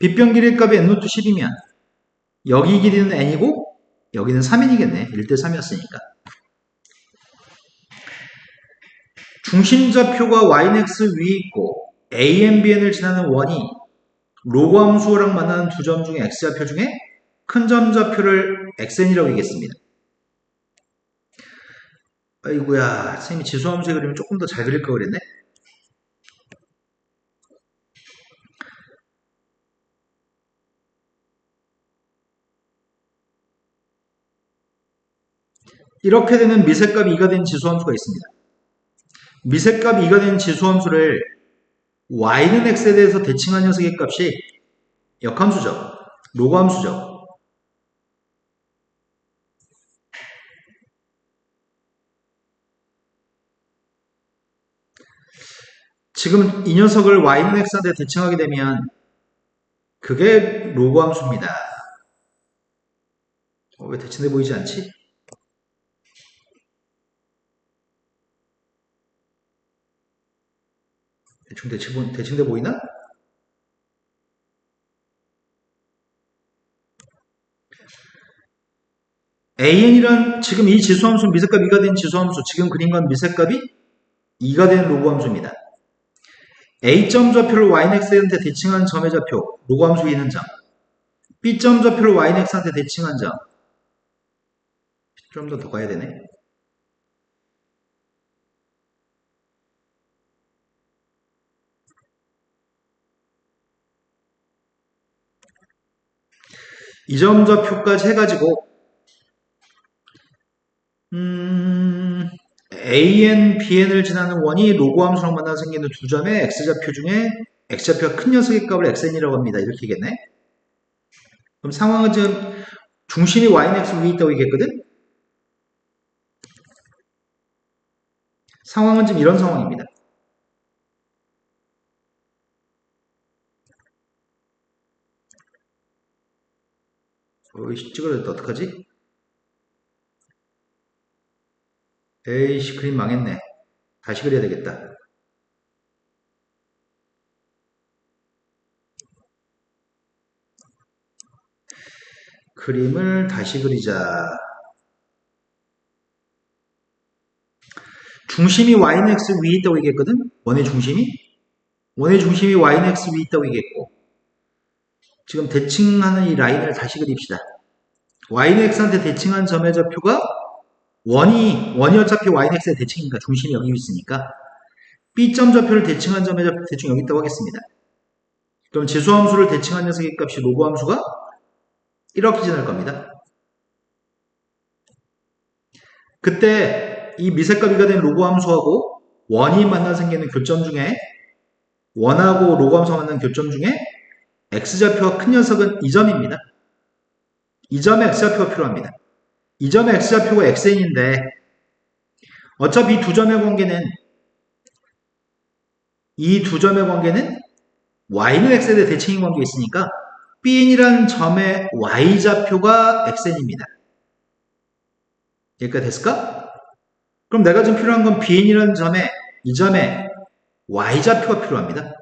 빗변 길이의 값이 n 루트 10이면 여기 길이는 n이고 여기는 3n이겠네. 1대 3이었으니까. 중심좌표가 yx 위에 있고 a, bn을 지나는 원이 로그 함수랑 만나는 두 점 중에 x좌표 중에 큰 점 좌표를 xn이라고 얘기했습니다. 아이고야, 선생님이 지수함수의 그림을 조금 더 잘 그릴 걸 그랬네. 이렇게 되는 미세값이 2가 된 지수함수가 있습니다. 미세값이 2가 된 지수함수를 y는 x에 대해서 대칭한 녀석의 값이 역함수죠. 로그함수죠. 지금 이 녀석을 y는 x한테 대칭하게 되면 그게 로그함수입니다. 왜 대칭돼 보이지 않지? 대칭돼 보이나? an이란 지금 이 지수함수 미세값 2가 된 지수함수 지금 그린 건 미세값이 2가 된 로그함수입니다. a점 좌표를 yx한테 대칭한 점의 좌표 로그함수 있는 점 b점 좌표를 yx한테 대칭한 점 좀 더 가야 되네. 이 점 좌표까지 해가지고 AN, BN을 지나는 원이 로그함수랑 만나 생기는 두 점의 X좌표 중에 X좌표가 큰 녀석의 값을 XN이라고 합니다. 이렇게겠네. 그럼 상황은 지금 중심이 YX 위에 있다고 얘기했거든? 상황은 지금 이런 상황입니다. 어이씨, 찌그러졌다. 어떡하지? 에이씨, 그림 망했네. 다시 그려야 되겠다. 그림을 다시 그리자. 중심이 YX 위에 있다고 얘기했거든? 원의 중심이? 원의 중심이 YX 위에 있다고 얘기했고 지금 대칭하는 이 라인을 다시 그립시다. YX한테 대칭한 점의 좌표가 원이 어차피 YX의 대칭이니까 중심이 여기 있으니까 B점 좌표를 대칭한 점의 좌표 대충 여기 있다고 하겠습니다. 그럼 지수함수를 대칭한 녀석의 값이 로그함수가 이렇게 지날 겁니다. 그때 이 미세값 2가 된 로그함수하고 원이 만나 생기는 교점 중에 원하고 로그함수가 만나는 교점 중에 X좌표가 큰 녀석은 이 점입니다. 이 점에 X좌표가 필요합니다. 이 점의 X좌표가 XN인데 어차피 이 두 점의 관계는 Y는 X에 대해 대칭인 관계가 있으니까 Bn이라는 점의 Y좌표가 XN입니다. 여기까지 됐을까? 그럼 내가 지금 필요한 건 Bn이라는 이 점에 Y좌표가 필요합니다.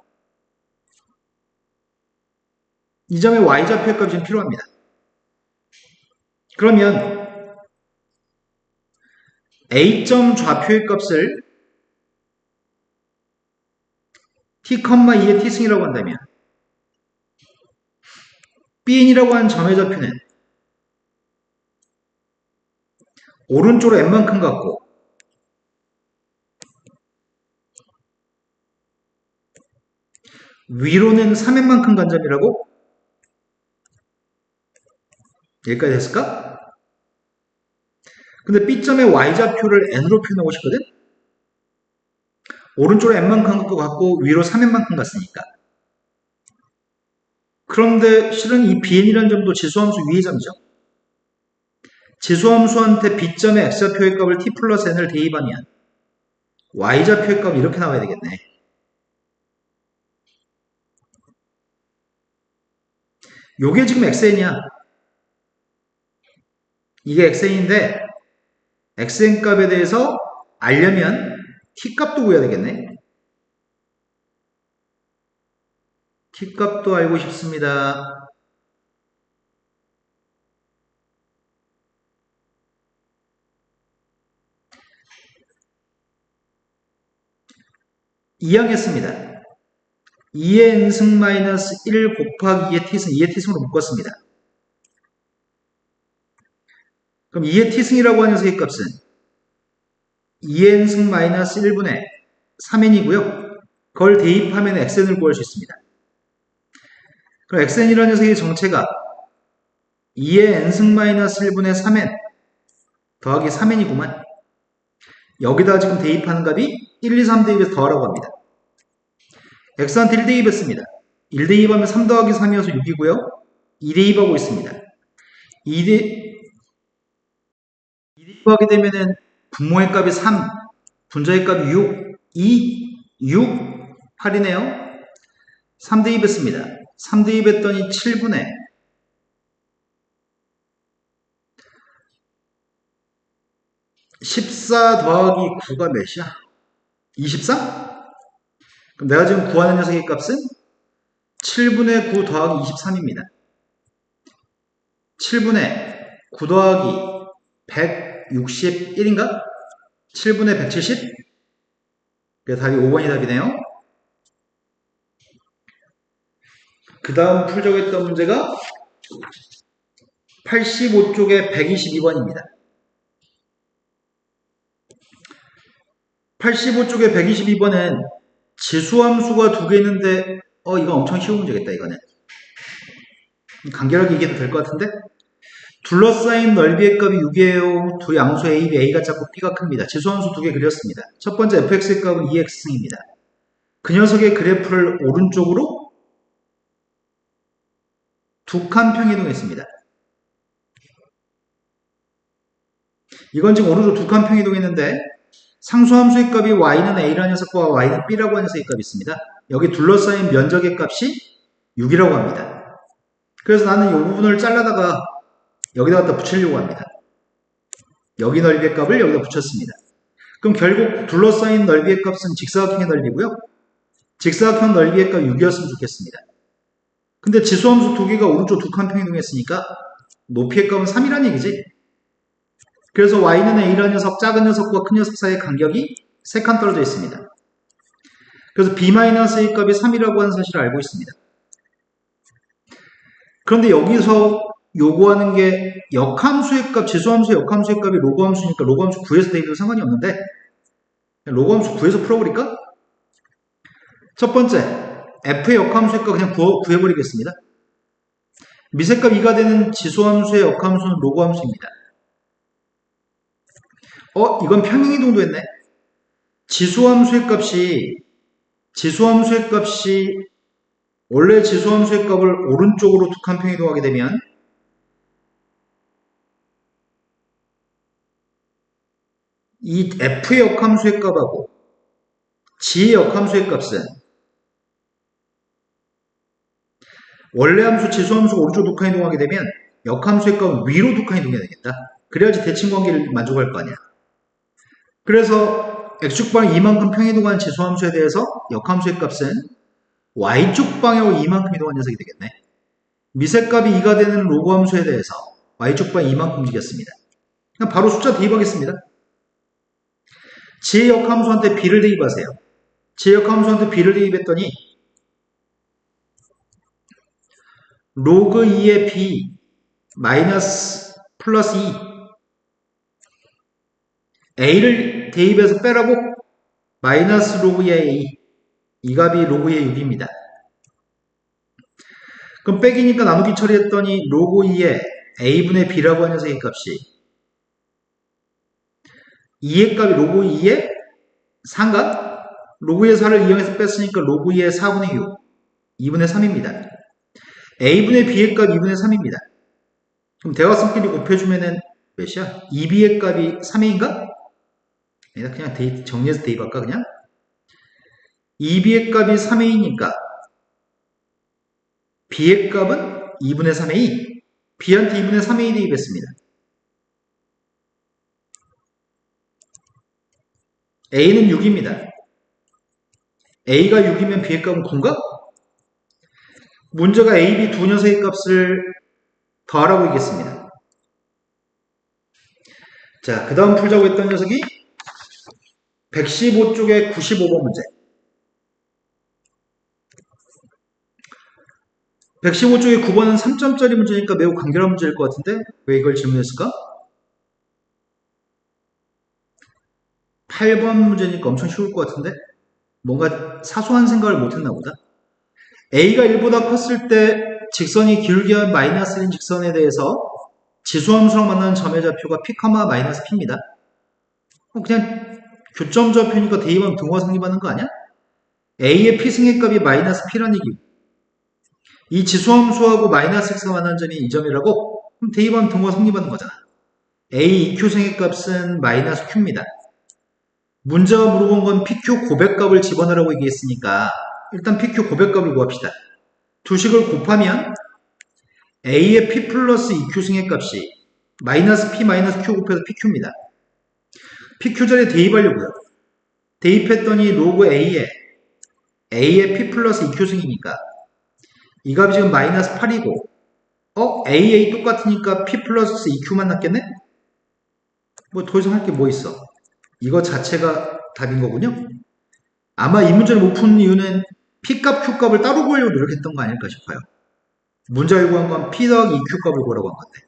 이 점의 Y좌표의 값이 지금 필요합니다. 그러면 A점 좌표의 값을 t,2의 t승이라고 한다면 Bn이라고 하는 점의 좌표는 오른쪽으로 n만큼 갖고 위로는 3n만큼 간 점이라고? 여기까지 됐을까? 근데 B점의 Y좌표를 n으로 표현하고 싶거든? 오른쪽으로 n만큼 갖고 위로 3n만큼 갔으니까. 그런데 실은 이 bn이라는 점도 지수함수 위의 점이죠. 지수함수한테 B점의 X좌표의 값을 t 플러스 n을 대입하면 Y좌표의 값이 이렇게 나와야 되겠네. 요게 지금 XN이야. 이게 XN인데 XN 값에 대해서 알려면 t 값도 구해야 되겠네. t 값도 알고 싶습니다. 이항했습니다. 2의 n승 마이너스 1 곱하기 2의 t승, 2의 t승으로 묶었습니다. 그럼 2의 t승이라고 하는 녀석의 값은 2n승 마이너스 1분의 3n이고요. 그걸 대입하면 xn을 구할 수 있습니다. 그럼 xn이라는 녀석의 정체가 2의 n승 마이너스 1분의 3n 더하기 3n이구만. 여기다 지금 대입하는 값이 1, 2, 3 대입해서 더하라고 합니다. x한테 1 대입했습니다. 1 대입하면 3 더하기 3이어서 6이고요. 2 대입하고 있습니다. 2 대입하게 되면은 분모의 값이 3, 분자의 값이 6, 8이네요. 3 대입했습니다. 3 대입했더니 7분의 14 더하기 9가 몇이야? 24? 그럼 내가 지금 구하는 녀석의 값은 7분의 9 더하기 23입니다. 7분의 9 더하기 161인가? 7분의 170? 그래서 답이 5번이 답이네요. 그 다음 풀자고 했던 문제가 85쪽에 122번입니다. 85쪽에 122번은 지수함수가 두 개 있는데 이건 엄청 쉬운 문제겠다. 이거는 간결하게 얘기해도 될 것 같은데 둘러싸인 넓이의 값이 6이에요. 두 양수 A, B, A가 작고 B가 큽니다. 지수함수 두 개 그렸습니다. 첫 번째 fx의 값은 2x승입니다. 그 녀석의 그래프를 오른쪽으로 두 칸 평이동했습니다. 이건 지금 오른쪽 두 칸 평이동했는데 상수함수의 값이 y는 a라는 녀석과 y는 b라고 하는 녀석의 값이 있습니다. 여기 둘러싸인 면적의 값이 6이라고 합니다. 그래서 나는 이 부분을 잘라다가 여기다 갖다 붙이려고 합니다. 여기 넓이의 값을 여기다 붙였습니다. 그럼 결국 둘러싸인 넓이의 값은 직사각형의 넓이고요. 직사각형 넓이의 값 6이었으면 좋겠습니다. 근데 지수함수 두 개가 오른쪽 두 칸 평이동했으니까 높이의 값은 3이라는 얘기지. 그래서 y는 a라는 녀석, 작은 녀석과 큰 녀석 사이의 간격이 3칸 떨어져 있습니다. 그래서 b-a의 값이 3이라고 하는 사실을 알고 있습니다. 그런데 여기서 요구하는 게 역함수의 값, 지수함수의 역함수의 값이 로그함수니까 로그함수 구해서 대입해도 상관이 없는데 로그함수 구해서 풀어버릴까? 첫 번째, f의 역함수의 값 그냥 구해버리겠습니다. 미세값 2가 되는 지수함수의 역함수는 로그함수입니다. 이건 평행이동도 했네. 지수함수의 값이 원래 지수함수의 값을 오른쪽으로 두 칸 평이동하게 되면 이 f의 역함수의 값하고 g의 역함수의 값은 원래 함수 지수함수가 오른쪽 두 칸 이동하게 되면 역함수의 값은 위로 두 칸 이동해야 되겠다. 그래야지 대칭 관계를 만족할 거 아니야. 그래서 x축방 이만큼 평이동한 지수함수에 대해서 역함수의 값은 y축 방향으로 이만큼 이동한 녀석이 되겠네. 미세값이 2가 되는 로그함수에 대해서 y축 방향이 이만큼 움직였습니다. 그냥 바로 숫자 대입하겠습니다. g의 역함수한테 b를 대입하세요. g의 역함수한테 b를 대입했더니 로그 2의 b 마이너스 플러스 2 a를 대입해서 빼라고 마이너스 로그 2의 a 이 값이 로그 2의 6입니다. 그럼 빼기니까 나누기 처리했더니 로그 2의 a분의 b라고 하는 녀석의 값이 2의 값이 로그 2의 4인가? 로그 2의 4를 이용해서 뺐으니까 로그 2의 4분의 6 2분의 3입니다. a분의 b의 값 2분의 3입니다. 그럼 대각선끼리 곱해주면은 몇이야? 2b의 값이 3a인가? 아니다, 그냥 정리해서 대입할까 그냥? 2b의 값이 3a니까 b의 값은 2분의 3a b한테 2분의 3a 대입했습니다. a는 6입니다. a가 6이면 b의 값은 9인가? 문제가 a, b 두 녀석의 값을 더하라고 있겠습니다. 자, 그 다음 풀자고 했던 녀석이 115쪽에 95번 문제. 115쪽에 9번은 3점짜리 문제니까 매우 간결한 문제일 것 같은데 왜 이걸 질문했을까? 8번 문제니까 엄청 쉬울 것 같은데 뭔가 사소한 생각을 못했나 보다. A가 1보다 컸을 때 직선이 기울기와 마이너스 1인 직선에 대해서 지수함수랑 만나는 점의 좌표가 p, 마이너스 p입니다. 그냥 교점 좌표니까 대입하면 등호가 성립하는 거 아니야? a의 p승의 값이 마이너스 p라는 얘기고 이 지수함수하고 마이너스 x가 만나는 점이 이 점이라고? 그럼 대입하면 등호가 성립하는 거잖아. a, EQ승의 값은 마이너스 q입니다. 문제가 물어본 건 PQ 고백값을 집어넣으라고 얘기했으니까 일단 PQ 고백값을 구합시다. 두 식을 곱하면 A의 P 플러스 EQ승의 값이 마이너스 P 마이너스 Q 곱해서 PQ입니다. PQ 자리에 대입하려고요. 대입했더니 로그 A의 P 플러스 EQ승이니까 이 값이 지금 마이너스 8이고 A 똑같으니까 P 플러스 EQ만 났겠네? 뭐 더 이상 할 게 뭐 있어? 이거 자체가 답인 거군요. 아마 이 문제를 못 푸는 이유는 P값, Q값을 따로 구하려고 노력했던 거 아닐까 싶어요. 문제가 요구한 건 P 더하기 EQ값을 구하라고 한 건데.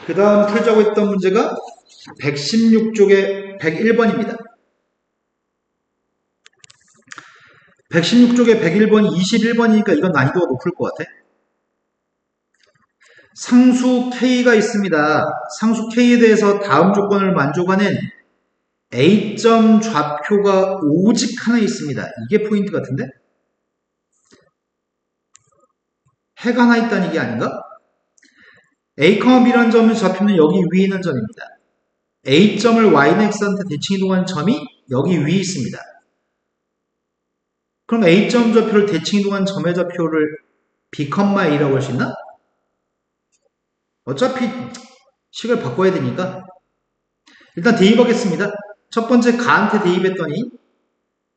그 다음 풀자고 했던 문제가 116쪽의 101번입니다. 116쪽의 101번이 21번이니까 이건 난이도가 높을 것 같아. 상수 K가 있습니다. 상수 K에 대해서 다음 조건을 만족하는 A점 좌표가 오직 하나 있습니다. 이게 포인트 같은데? 해가 하나 있다는 얘기 아닌가? A, B라는 점의 좌표는 여기 위에 있는 점입니다. A점을 Y는 X한테 대칭 이동한 점이 여기 위에 있습니다. 그럼 A점 좌표를 대칭 이동한 점의 좌표를 B, A라고 할 수 있나? 어차피 식을 바꿔야 되니까 일단 대입하겠습니다. 첫 번째 가한테 대입했더니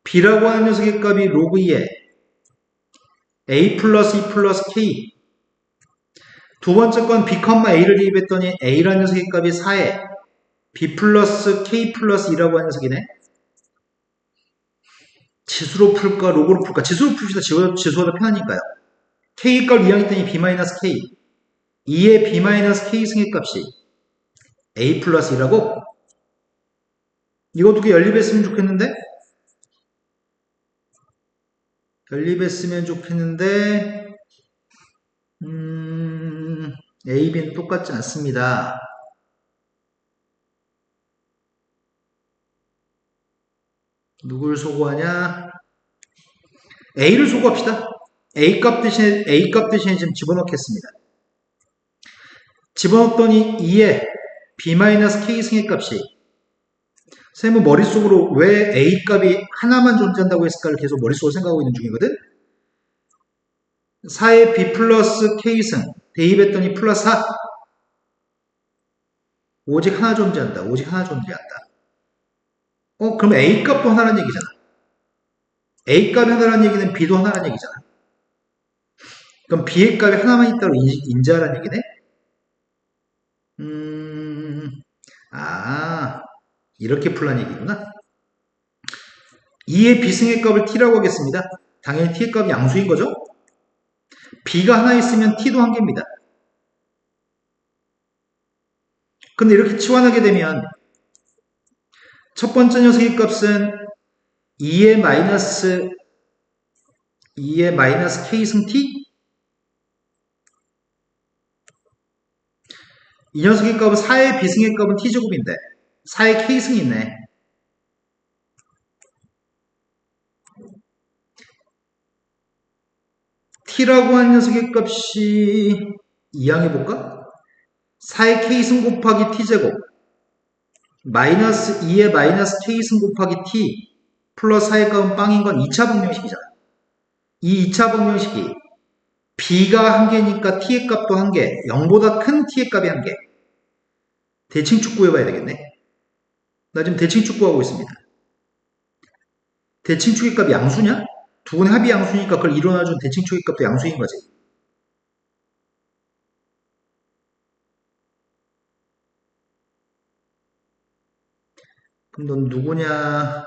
B라고 하는 녀석의 값이 로그 2에 A 플러스 2 플러스 K 두 번째 건 B, A를 대입했더니 A라는 녀석의 값이 4에 B 플러스 K 플러스 2라고 하는 녀석이네. 지수로 풀까 로그로 풀까? 지수로 풉시다. 지수가 더 편하니까요. K 값 이항했더니 B 마이너스 K 2의 B 마이너스 K 승의 값이 A 플러스 2라고? 이거 두 개 연립했으면 좋겠는데? 연립했으면 좋겠는데 A, B는 똑같지 않습니다. 누굴 소구하냐? A를 소구합시다. A 값 대신에 지금 집어넣겠습니다. 집어넣었더니 2에 B-K 승의 값이 선생님은 머릿속으로 왜 A 값이 하나만 존재한다고 했을까를 계속 머릿속으로 생각하고 있는 중이거든? 4에 B 플러스 K승 대입했더니 플러스 4 오직 하나 존재한다. 오직 하나 존재한다. 그럼 A 값도 하나라는 얘기잖아. A 값이 하나라는 얘기는 B도 하나라는 얘기잖아. 그럼 B의 값이 하나만 있다고 인지하라는 얘기네? 이렇게 풀라는 얘기구나. 2의 B승의 값을 T라고 하겠습니다. 당연히 T의 값이 양수인 거죠? B가 하나 있으면 T도 한 개입니다. 근데 이렇게 치환하게 되면 첫 번째 녀석의 값은 2의 마이너스 K승 T 이 녀석의 값은 4의 B승의 값은 T제곱인데 4의 K승이 있네. T라고 하는 녀석의 값이 이항해볼까? 4의 K승 곱하기 T제곱 마이너스 2의 마이너스 K승 곱하기 T 플러스 4의 값은 빵인 건 2차 방정식이잖아. 이 2차 방정식이 B가 한 개니까 T의 값도 한 개, 0보다 큰 T의 값이 한 개. 대칭축 구해봐야 되겠네. 나 지금 대칭축 구하고 있습니다. 대칭축의 값이 양수냐? 두 분의 합이 양수니까 그걸 일어나준 대칭축의 값도 양수인 거지. 그럼 넌 누구냐?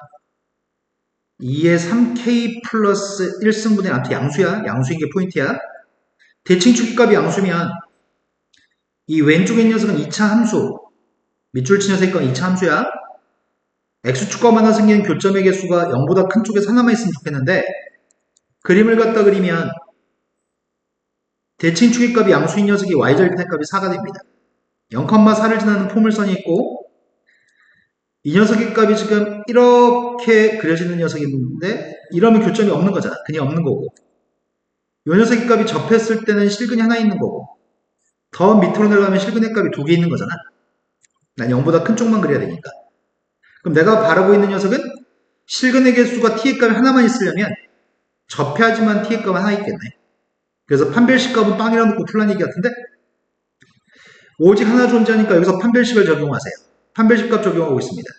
2의 3K 플러스 1승분의 아무튼 양수야. 양수인 게 포인트야. 대칭축의 값이 양수면 이 왼쪽에 있는 녀석은 2차 함수. 밑줄 친 녀석의 건 2차 함수야. X축과 하나 생기는 교점의 개수가 0보다 큰 쪽에서 하나만 있으면 좋겠는데 그림을 갖다 그리면 대칭 추계값이 양수인 녀석이 y절편의 값이 4가 됩니다. 0,4를 지나는 포물선이 있고 이 녀석의 값이 지금 이렇게 그려지는 녀석이 있는데 이러면 교점이 없는 거잖아. 근이 없는 거고 이 녀석의 값이 접했을 때는 실근이 하나 있는 거고 더 밑으로 내려가면 실근의 값이 2개 있는 거잖아. 난 0보다 큰 쪽만 그려야 되니까. 그럼 내가 바라고 있는 녀석은 실근의 개수가 t의 값이 하나만 있으려면 접해야지만 t의 값은 하나 있겠네. 그래서 판별식 값은 빵이라고 놓고 풀란 얘기 같은데 오직 하나 존재하니까 여기서 판별식을 적용하세요. 판별식 값 적용하고 있습니다.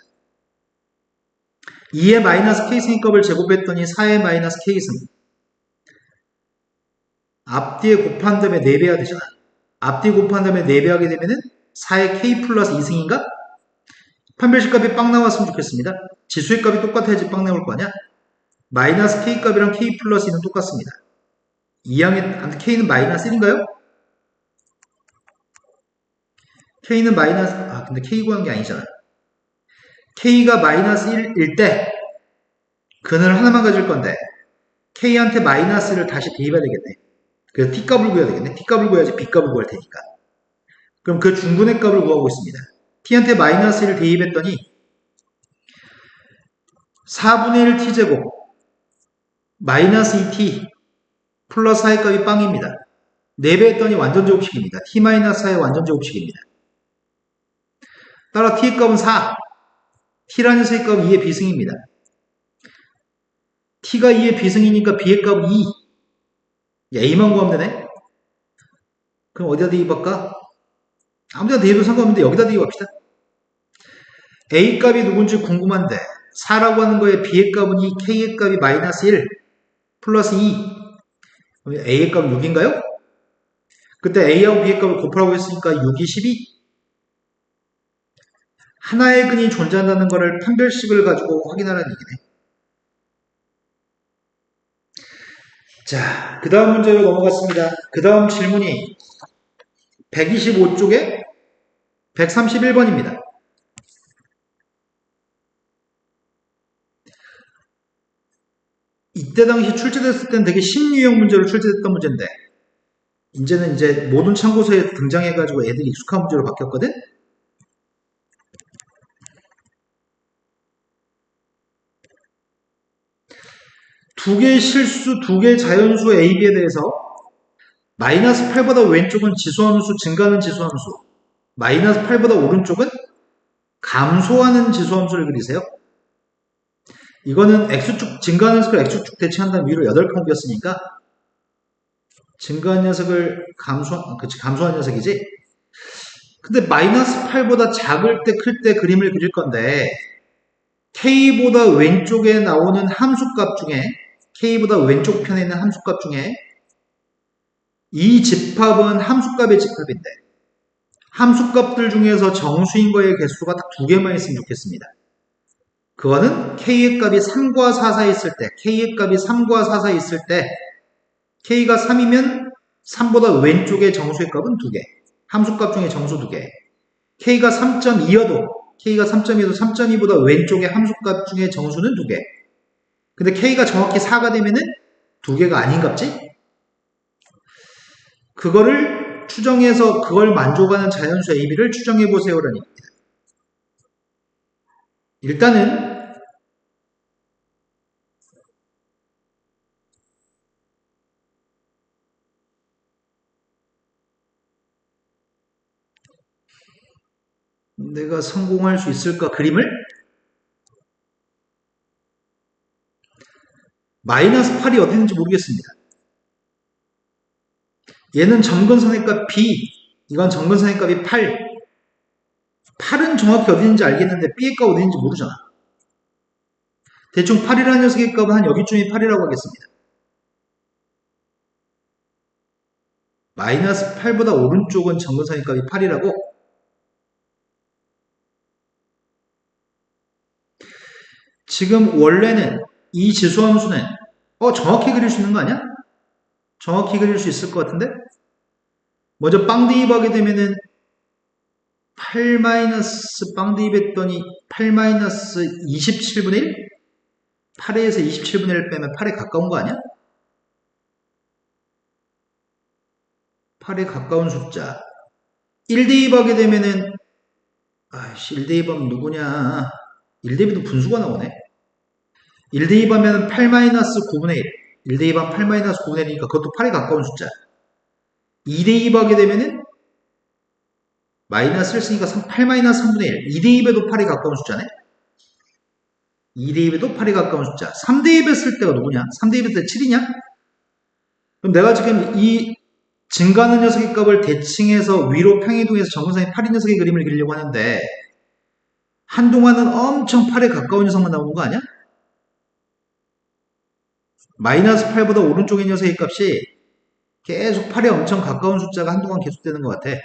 2의 마이너스 k승의 값을 제곱했더니 4의 마이너스 k승. 앞뒤에 곱한 다음에 4배해야 되잖아. 앞뒤 곱한 다음에 4배하게 되면은 4의 k 플러스 2승인가? 판별식 값이 빵 나왔으면 좋겠습니다. 지수의 값이 똑같아야지 빵 나올 거 아니야? 마이너스 k 값이랑 k 플러스 2는 똑같습니다. 2항의 k는 마이너스 1인가요? k는 마이너스 근데 k 구한 게 아니잖아. k가 마이너스 1일 때 근을 하나만 가질 건데 k한테 마이너스를 다시 대입해야 되겠네. 그래서 t값을 구해야 되겠네. t값을 구해야지 b값을 구할 테니까. 그럼 그 중분의 값을 구하고 있습니다. t한테 마이너스 1을 대입했더니 4분의 1 t제곱 마이너스 2t 플러스 4의 값이 빵입니다. 4배 했더니 완전제곱식입니다. t-4의 완전제곱식입니다. 따라 t의 값은 4, t라는 녀석의 값은 2의 비승입니다. t가 2의 비승이니까 b의 값은 2. a만 구하면 되네. 그럼 어디다 대입할까? 아무데나 대입해도 상관없는데 여기다 대입합시다. a 값이 누군지 궁금한데 4라고 하는 거에 b의 값은 2, k의 값이 마이너스 1 플러스 2. a의 값은 6인가요? 그때 a하고 b의 값을 곱하라고 했으니까 6이 12. 하나의 근이 존재한다는 것을 판별식을 가지고 확인하라는 얘기네. 자, 그 다음 문제로 넘어갔습니다. 그 다음 질문이 125쪽에 131번입니다. 이때 당시 출제됐을 때는 되게 심리형 문제로 출제됐던 문제인데 이제는 이제 모든 참고서에 등장해가지고 애들이 익숙한 문제로 바뀌었거든? 두 개의 실수, 두 개의 자연수 A, B에 대해서 마이너스 8보다 왼쪽은 지수함수, 증가하는 지수함수, 마이너스 8보다 오른쪽은 감소하는 지수함수를 그리세요. 이거는 X축, 증가하는 녀석을 X축 대칭한 다음 위로 8칸 그렸으니까 증가한 녀석을 감소한 녀석이지. 근데 마이너스 8보다 작을 때, 클 때 그림을 그릴 건데 K보다 왼쪽에 나오는 함수값 중에 K보다 왼쪽 편에 있는 함수값 중에 이 집합은 함수값의 집합인데 함수값들 중에서 정수인 거의 개수가 딱 2개만 있으면 좋겠습니다. 그거는 K의 값이 3과 4 사이 있을 때 K의 값이 3과 4 사이 있을 때 K가 3이면 3보다 왼쪽의 정수의 값은 2개. 함수값 중에 정수 2개. K가 3.2여도 K가 3.2여도 3.2보다 왼쪽의 함수값 중에 정수는 2개. 근데 K가 정확히 4가 되면은 2개가 아닌 값지? 그거를 추정해서 그걸 만족하는 자연수 AB를 추정해 보세요라는 얘기입니다. 일단은 내가 성공할 수 있을까 그림을? 마이너스 8이 어디 있는지 모르겠습니다. 얘는 점근선의 값 B, 이건 점근선의 값이 8. 8은 정확히 어디 있는지 알겠는데 B의 값 어디 있는지 모르잖아. 대충 8이라는 녀석의 값은 한 여기쯤이 8이라고 하겠습니다. 마이너스 8보다 오른쪽은 점근선의 값이 8이라고? 지금 원래는 이 지수함수는 정확히 그릴 수 있는 거 아니야? 정확히 그릴 수 있을 것 같은데? 먼저 빵 대입하게 되면은 8 마이너스 빵 대입했더니 8 마이너스 27분의 1? 8에서 27분의 1 빼면 8에 가까운 거 아니야? 8에 가까운 숫자. 1대2 하게 되면은, 1대2 하면 누구냐. 1대2도 분수가 나오네. 1대2 하면 8-9분의 1. 1대2 하면 8-9분의 1이니까 그것도 8에 가까운 숫자. 2대2 하게 되면은, 마이너스를 쓰니까 8-3분의 1. 2대2에도 8에 가까운 숫자네. 2대2에도 8에 가까운 숫자. 3대2 쓸 때가 누구냐? 3대2 쓸 때 7이냐? 그럼 내가 지금 이 증가하는 녀석의 값을 대칭해서 위로 평행이동해서 정근선의 8인 녀석의 그림을 그리려고 하는데 한동안은 엄청 8에 가까운 녀석만 나오는 거 아니야? 마이너스 8보다 오른쪽의 녀석의 값이 계속 8에 엄청 가까운 숫자가 한동안 계속되는 것 같아.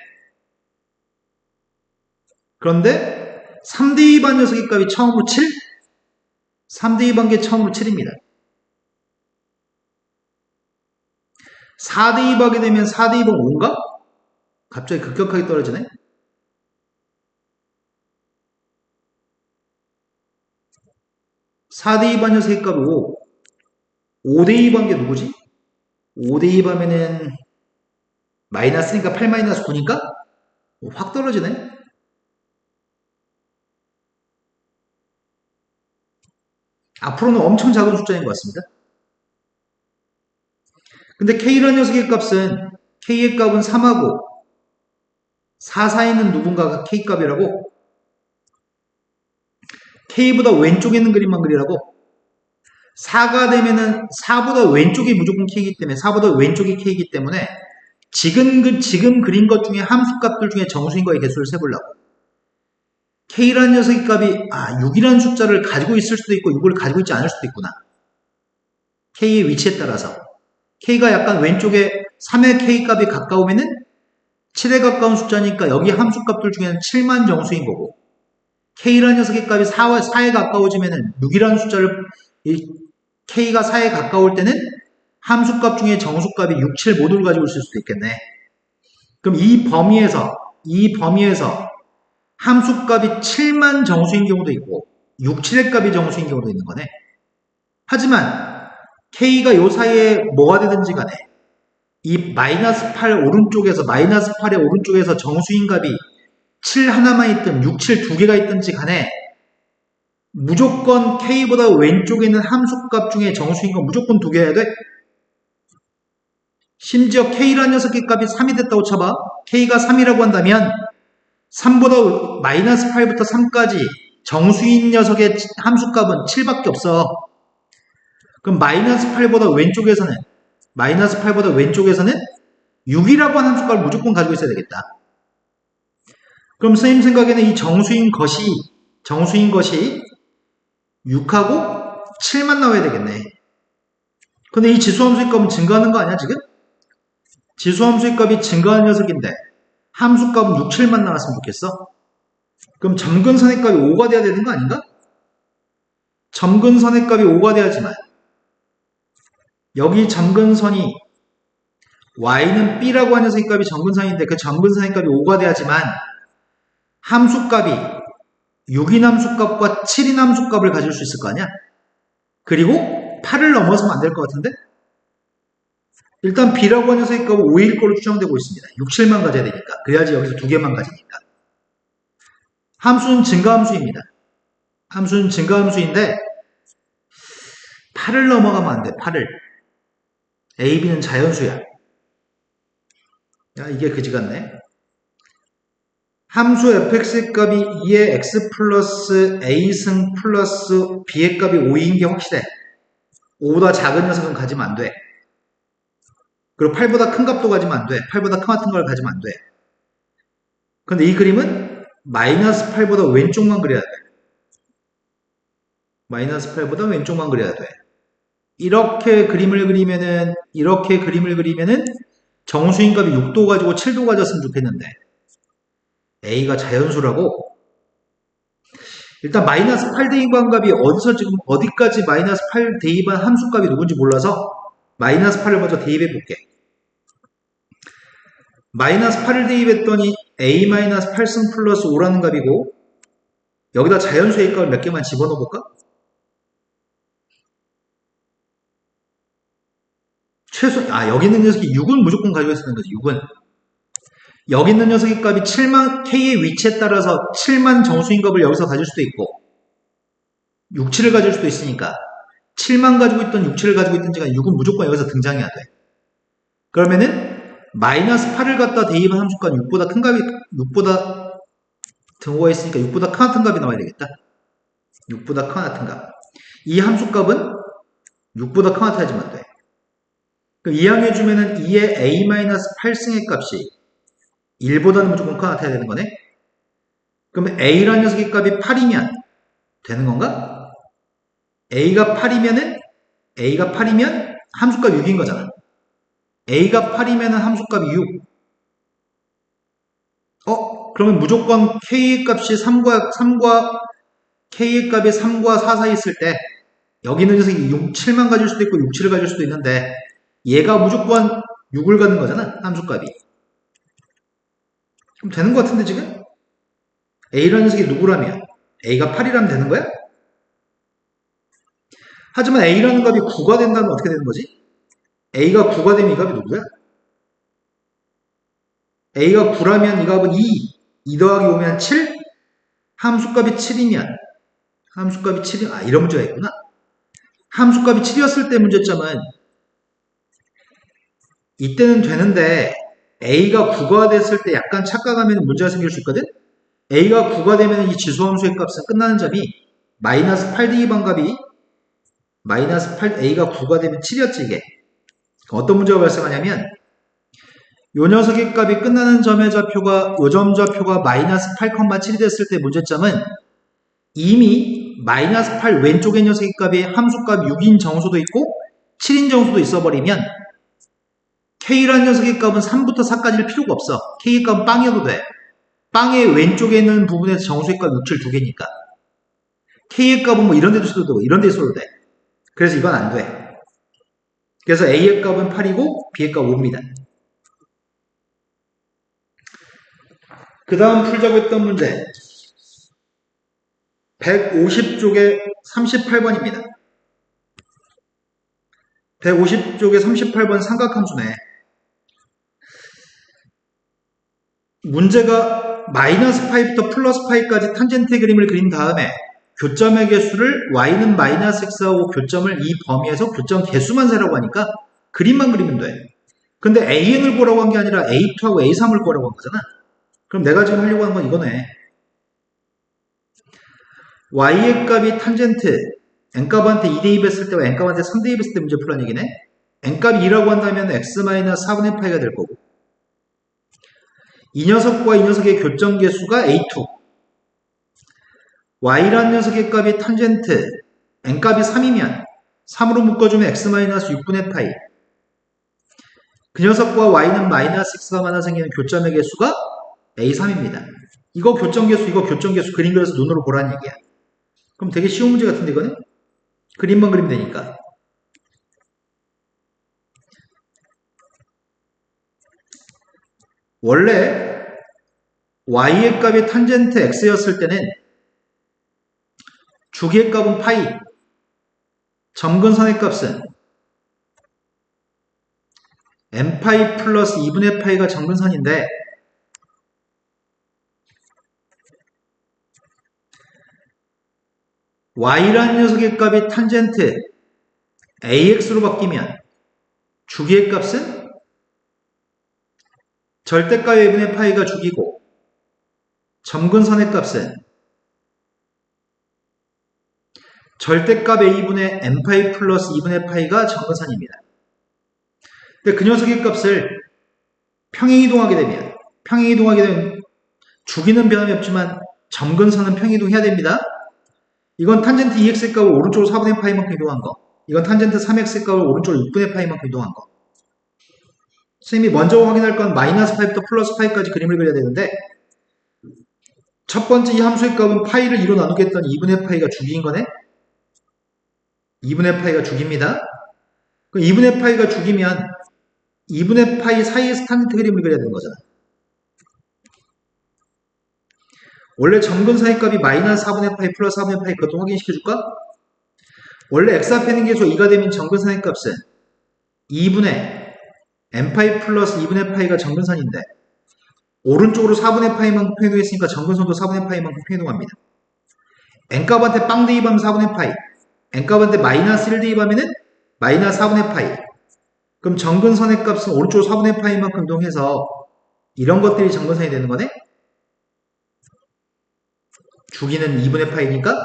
그런데 3대2 반 녀석의 값이 처음으로 7? 3대2 반게 처음으로 7입니다. 4대2 하게 되면 4대2 반 5인가? 갑자기 급격하게 떨어지네. 4대2 반 녀석의 값이 5. 5대2 반게 누구지? 5대2 반면은 마이너스니까 8-9니까 확 떨어지네. 앞으로는 엄청 작은 숫자인 것 같습니다. 근데 K라는 녀석의 값은 K의 값은 3하고 4 사이는 누군가가 K 값이라고 K보다 왼쪽에 있는 그림만 그리라고 4가 되면은 4보다 왼쪽이 무조건 K이기 때문에 4보다 왼쪽이 K이기 때문에 지금 그린 것 중에 함수값들 중에 정수인과의 개수를 세보려고 K라는 녀석의 값이 6이라는 숫자를 가지고 있을 수도 있고 6을 가지고 있지 않을 수도 있구나. K의 위치에 따라서 K가 약간 왼쪽에 3의 K 값이 가까우면은 7에 가까운 숫자니까 여기 함수값들 중에는 7만 정수인 거고 K라는 녀석의 값이 4에 가까워지면은 6이라는 숫자를 K가 4에 가까울 때는 함수값 중에 정수값이 6, 7 모두를 가지고 있을 수도 있겠네. 그럼 이 범위에서 함수값이 7만 정수인 경우도 있고 6, 7의 값이 정수인 경우도 있는 거네. 하지만 K가 요 사이에 뭐가 되든지 간에 이 마이너스 8 오른쪽에서 마이너스 8의 오른쪽에서 정수인 값이 7 하나만 있든 6, 7 두 개가 있든지 간에 무조건 K보다 왼쪽에 있는 함수값 중에 정수인 건 무조건 두 개여야 돼. 심지어 K라는 녀석의 값이 3이 됐다고 쳐봐. K가 3이라고 한다면 3보다 마이너스 8부터 3까지 정수인 녀석의 함수값은 7밖에 없어. 그럼 마이너스 8보다 왼쪽에서는 6이라고 하는 함수값을 무조건 가지고 있어야 되겠다. 그럼 선생님 생각에는 이 정수인 것이 6하고 7만 나와야 되겠네. 근데 이 지수함수의 값은 증가하는 거 아니야 지금? 지수함수의 값이 증가하는 녀석인데 함수값은 6, 7만 나왔으면 좋겠어? 그럼 점근선의 값이 5가 돼야 되는 거 아닌가? 점근선의 값이 5가 돼야지만 여기 점근선이 y는 b라고 하는 녀석의 값이 점근선인데 그 점근선의 값이 5가 돼야지만 함수값이 6인 함수값과 7인 함수값을 가질 수 있을 거 아니야? 그리고 8을 넘어서면 안 될 것 같은데? 일단 b라고 하는 녀석의 값은 5일 걸로 추정되고 있습니다. 6, 7만 가져야 되니까. 그래야지 여기서 두 개만 가지니까. 함수는 증가함수입니다. 함수는 증가함수인데 8을 넘어가면 안 돼. 8을. a, b는 자연수야. 야, 이게 그지 같네. 함수 fx의 값이 2의 x 플러스 a승 플러스 b의 값이 5인 게 확실해. 5보다 작은 녀석은 가지면 안 돼. 그리고 8보다 큰 값도 가지면 안 돼. 8보다 큰 같은 걸 가지면 안 돼. 근데 이 그림은 마이너스 8보다 왼쪽만 그려야 돼. 마이너스 8보다 왼쪽만 그려야 돼. 이렇게 그림을 그리면은 정수인 값이 6도 가지고 7도 가졌으면 좋겠는데 a가 자연수라고 일단 마이너스 8 대입한 값이 어디서 지금 어디까지 마이너스 8 대입한 함수값이 누군지 몰라서 마이너스 8을 먼저 대입해 볼게. 마이너스 8을 대입했더니 a-8승 플러스 5라는 값이고 여기다 자연수 a 값을 몇 개만 집어넣어 볼까? 여기 있는 녀석이 6은 무조건 가지고 있었는 거지. 6은 여기 있는 녀석의 값이 7만, K의 위치에 따라서 7만 정수인 값을 여기서 가질 수도 있고 6, 7을 가질 수도 있으니까 7만 가지고 있던 6, 7을 가지고 있든지가 6은 무조건 여기서 등장해야 돼. 그러면은 마이너스 8을 갖다 대입한 함수값 6보다 큰 값이 6보다 등호가 있으니까 6보다 큰 같은 값이 나와야 되겠다. 6보다 큰 같은 값. 이 함수값은 6보다 큰 같아야지만 돼. 이항해주면은 2의 a-8승의 값이 1보다는 무조건 큰 같아야 되는 거네. 그러면 a라는 녀석의 값이 8이면 되는 건가? a가 8이면 함수값 6인 거잖아. a가 8이면 함수값이 6. 그러면 무조건 k의 값이 3과 k의 값이 3과 4 사이 있을 때 여기 있는 녀석이 6, 7만 가질 수도 있고 6, 7을 가질 수도 있는데 얘가 무조건 6을 갖는 거잖아. 함수값이. 그럼 되는 것 같은데 지금? a라는 녀석이 누구라면 a가 8이라면 되는 거야? 하지만 a라는 값이 9가 된다면 어떻게 되는 거지? a가 9가 되면 이 값이 누구야? a가 9라면 이 값은 2 더하기 5면 7? 함수값이 7이면 이런 문제가 있구나. 함수값이 7이었을 때 문제점은 이때는 되는데 a가 9가 됐을 때 약간 착각하면 문제가 생길 수 있거든. a가 9가 되면 이 지수함수의 값은 끝나는 점이 마이너스 8 대입한 값이 마이너스 8 a가 9가 되면 7이었지 이게. 어떤 문제가 발생하냐면 요 녀석의 값이 끝나는 점의 좌표가 요 점 좌표가 마이너스 8,7이 됐을 때 문제점은 이미 마이너스 8 왼쪽의 녀석의 값이 함수값 6인 정수도 있고 7인 정수도 있어버리면 K라는 녀석의 값은 3부터 4까지일 필요가 없어. K의 값은 빵이어도 돼. 빵의 왼쪽에 있는 부분에서 정수의 값 6, 7 두 개니까. K의 값은 뭐 이런 데도 써도 되고 이런 데 써도 돼. 그래서 이건 안 돼. 그래서 A의 값은 8이고 B의 값 5입니다. 그 다음 풀자고 했던 문제 150쪽에 38번입니다. 150쪽에 38번 삼각함수네. 문제가 마이너스 파이부터 플러스 파이까지 탄젠트 그림을 그린 다음에 교점의 개수를 y는 마이너스 x하고 교점을 이 범위에서 교점 개수만 세라고 하니까 그림만 그리면 돼. 근데 an을 보라고 한 게 아니라 a2하고 a3을 보라고 한 거잖아. 그럼 내가 지금 하려고 하는 건 이거네. y의 값이 탄젠트 n값한테 2대입했을 때와 n값한테 3대입했을 때 문제 풀란 얘기네. n값이 2라고 한다면 x-4분의 파이가 될 거고 이 녀석과 이 녀석의 교점 개수가 a2 y라는 녀석의 값이 탄젠트 n값이 3이면 3으로 묶어주면 x-6분의 파이 그 녀석과 y는 마이너스 x가 만나 생기는 교점의 개수가 a3입니다. 이거 교점 개수 그림 그려서 눈으로 보라는 얘기야. 그럼 되게 쉬운 문제 같은데 이거는? 그림만 그리면 되니까. 원래 y의 값이 탄젠트 x였을 때는 주기의 값은 파이, 점근선의 값은 n파이 플러스 2분의 파이가 점근선인데 y라는 녀석의 값이 탄젠트 ax로 바뀌면 주기의 값은 절대값 a분의 파이가 주기고 점근선의 값은 절대값 a분의 n파이 플러스 2분의 파이가 점근선입니다. 근데 그 녀석의 값을 평행이동하게 되면 주기는 변함이 없지만 점근선은 평행이동해야 됩니다. 이건 탄젠트 2x의 값을 오른쪽으로 4분의 파이만큼 이동한 거. 이건 탄젠트 3x의 값을 오른쪽으로 6분의 파이만큼 이동한 거. 선생님이 먼저 확인할 건 마이너스 파이부터 플러스 파이까지 그림을 그려야 되는데 첫 번째 이 함수의 값은 파이를 2로 나누겠더니 2분의 파이가 주기인 거네. 2분의 파이가 주기입니다. 그럼 2분의 파이가 주기면 2분의 파이 사이에서 탄젠트 그림을 그려야 되는 거잖아. 원래 점근사의 값이 마이너스 4분의 파이 플러스 4분의 파이 그것도 확인시켜줄까? 원래 x 앞에 있는 개수가 2가 되면 점근선의 값은 2분의 n파이 플러스 2분의 파이가 점근선인데 오른쪽으로 4분의 파이만큼 행동했으니까 정근선도 4분의 파이만큼 행동합니다. n값한테 빵 대입하면 4분의 파이, n값한테 마이너스 1 대입하면은 마이너스 4분의 파이. 그럼 정근선의 값은 오른쪽으로 4분의 파이만큼 이동해서 이런 것들이 정근선이 되는 거네? 주기는 2분의 파이니까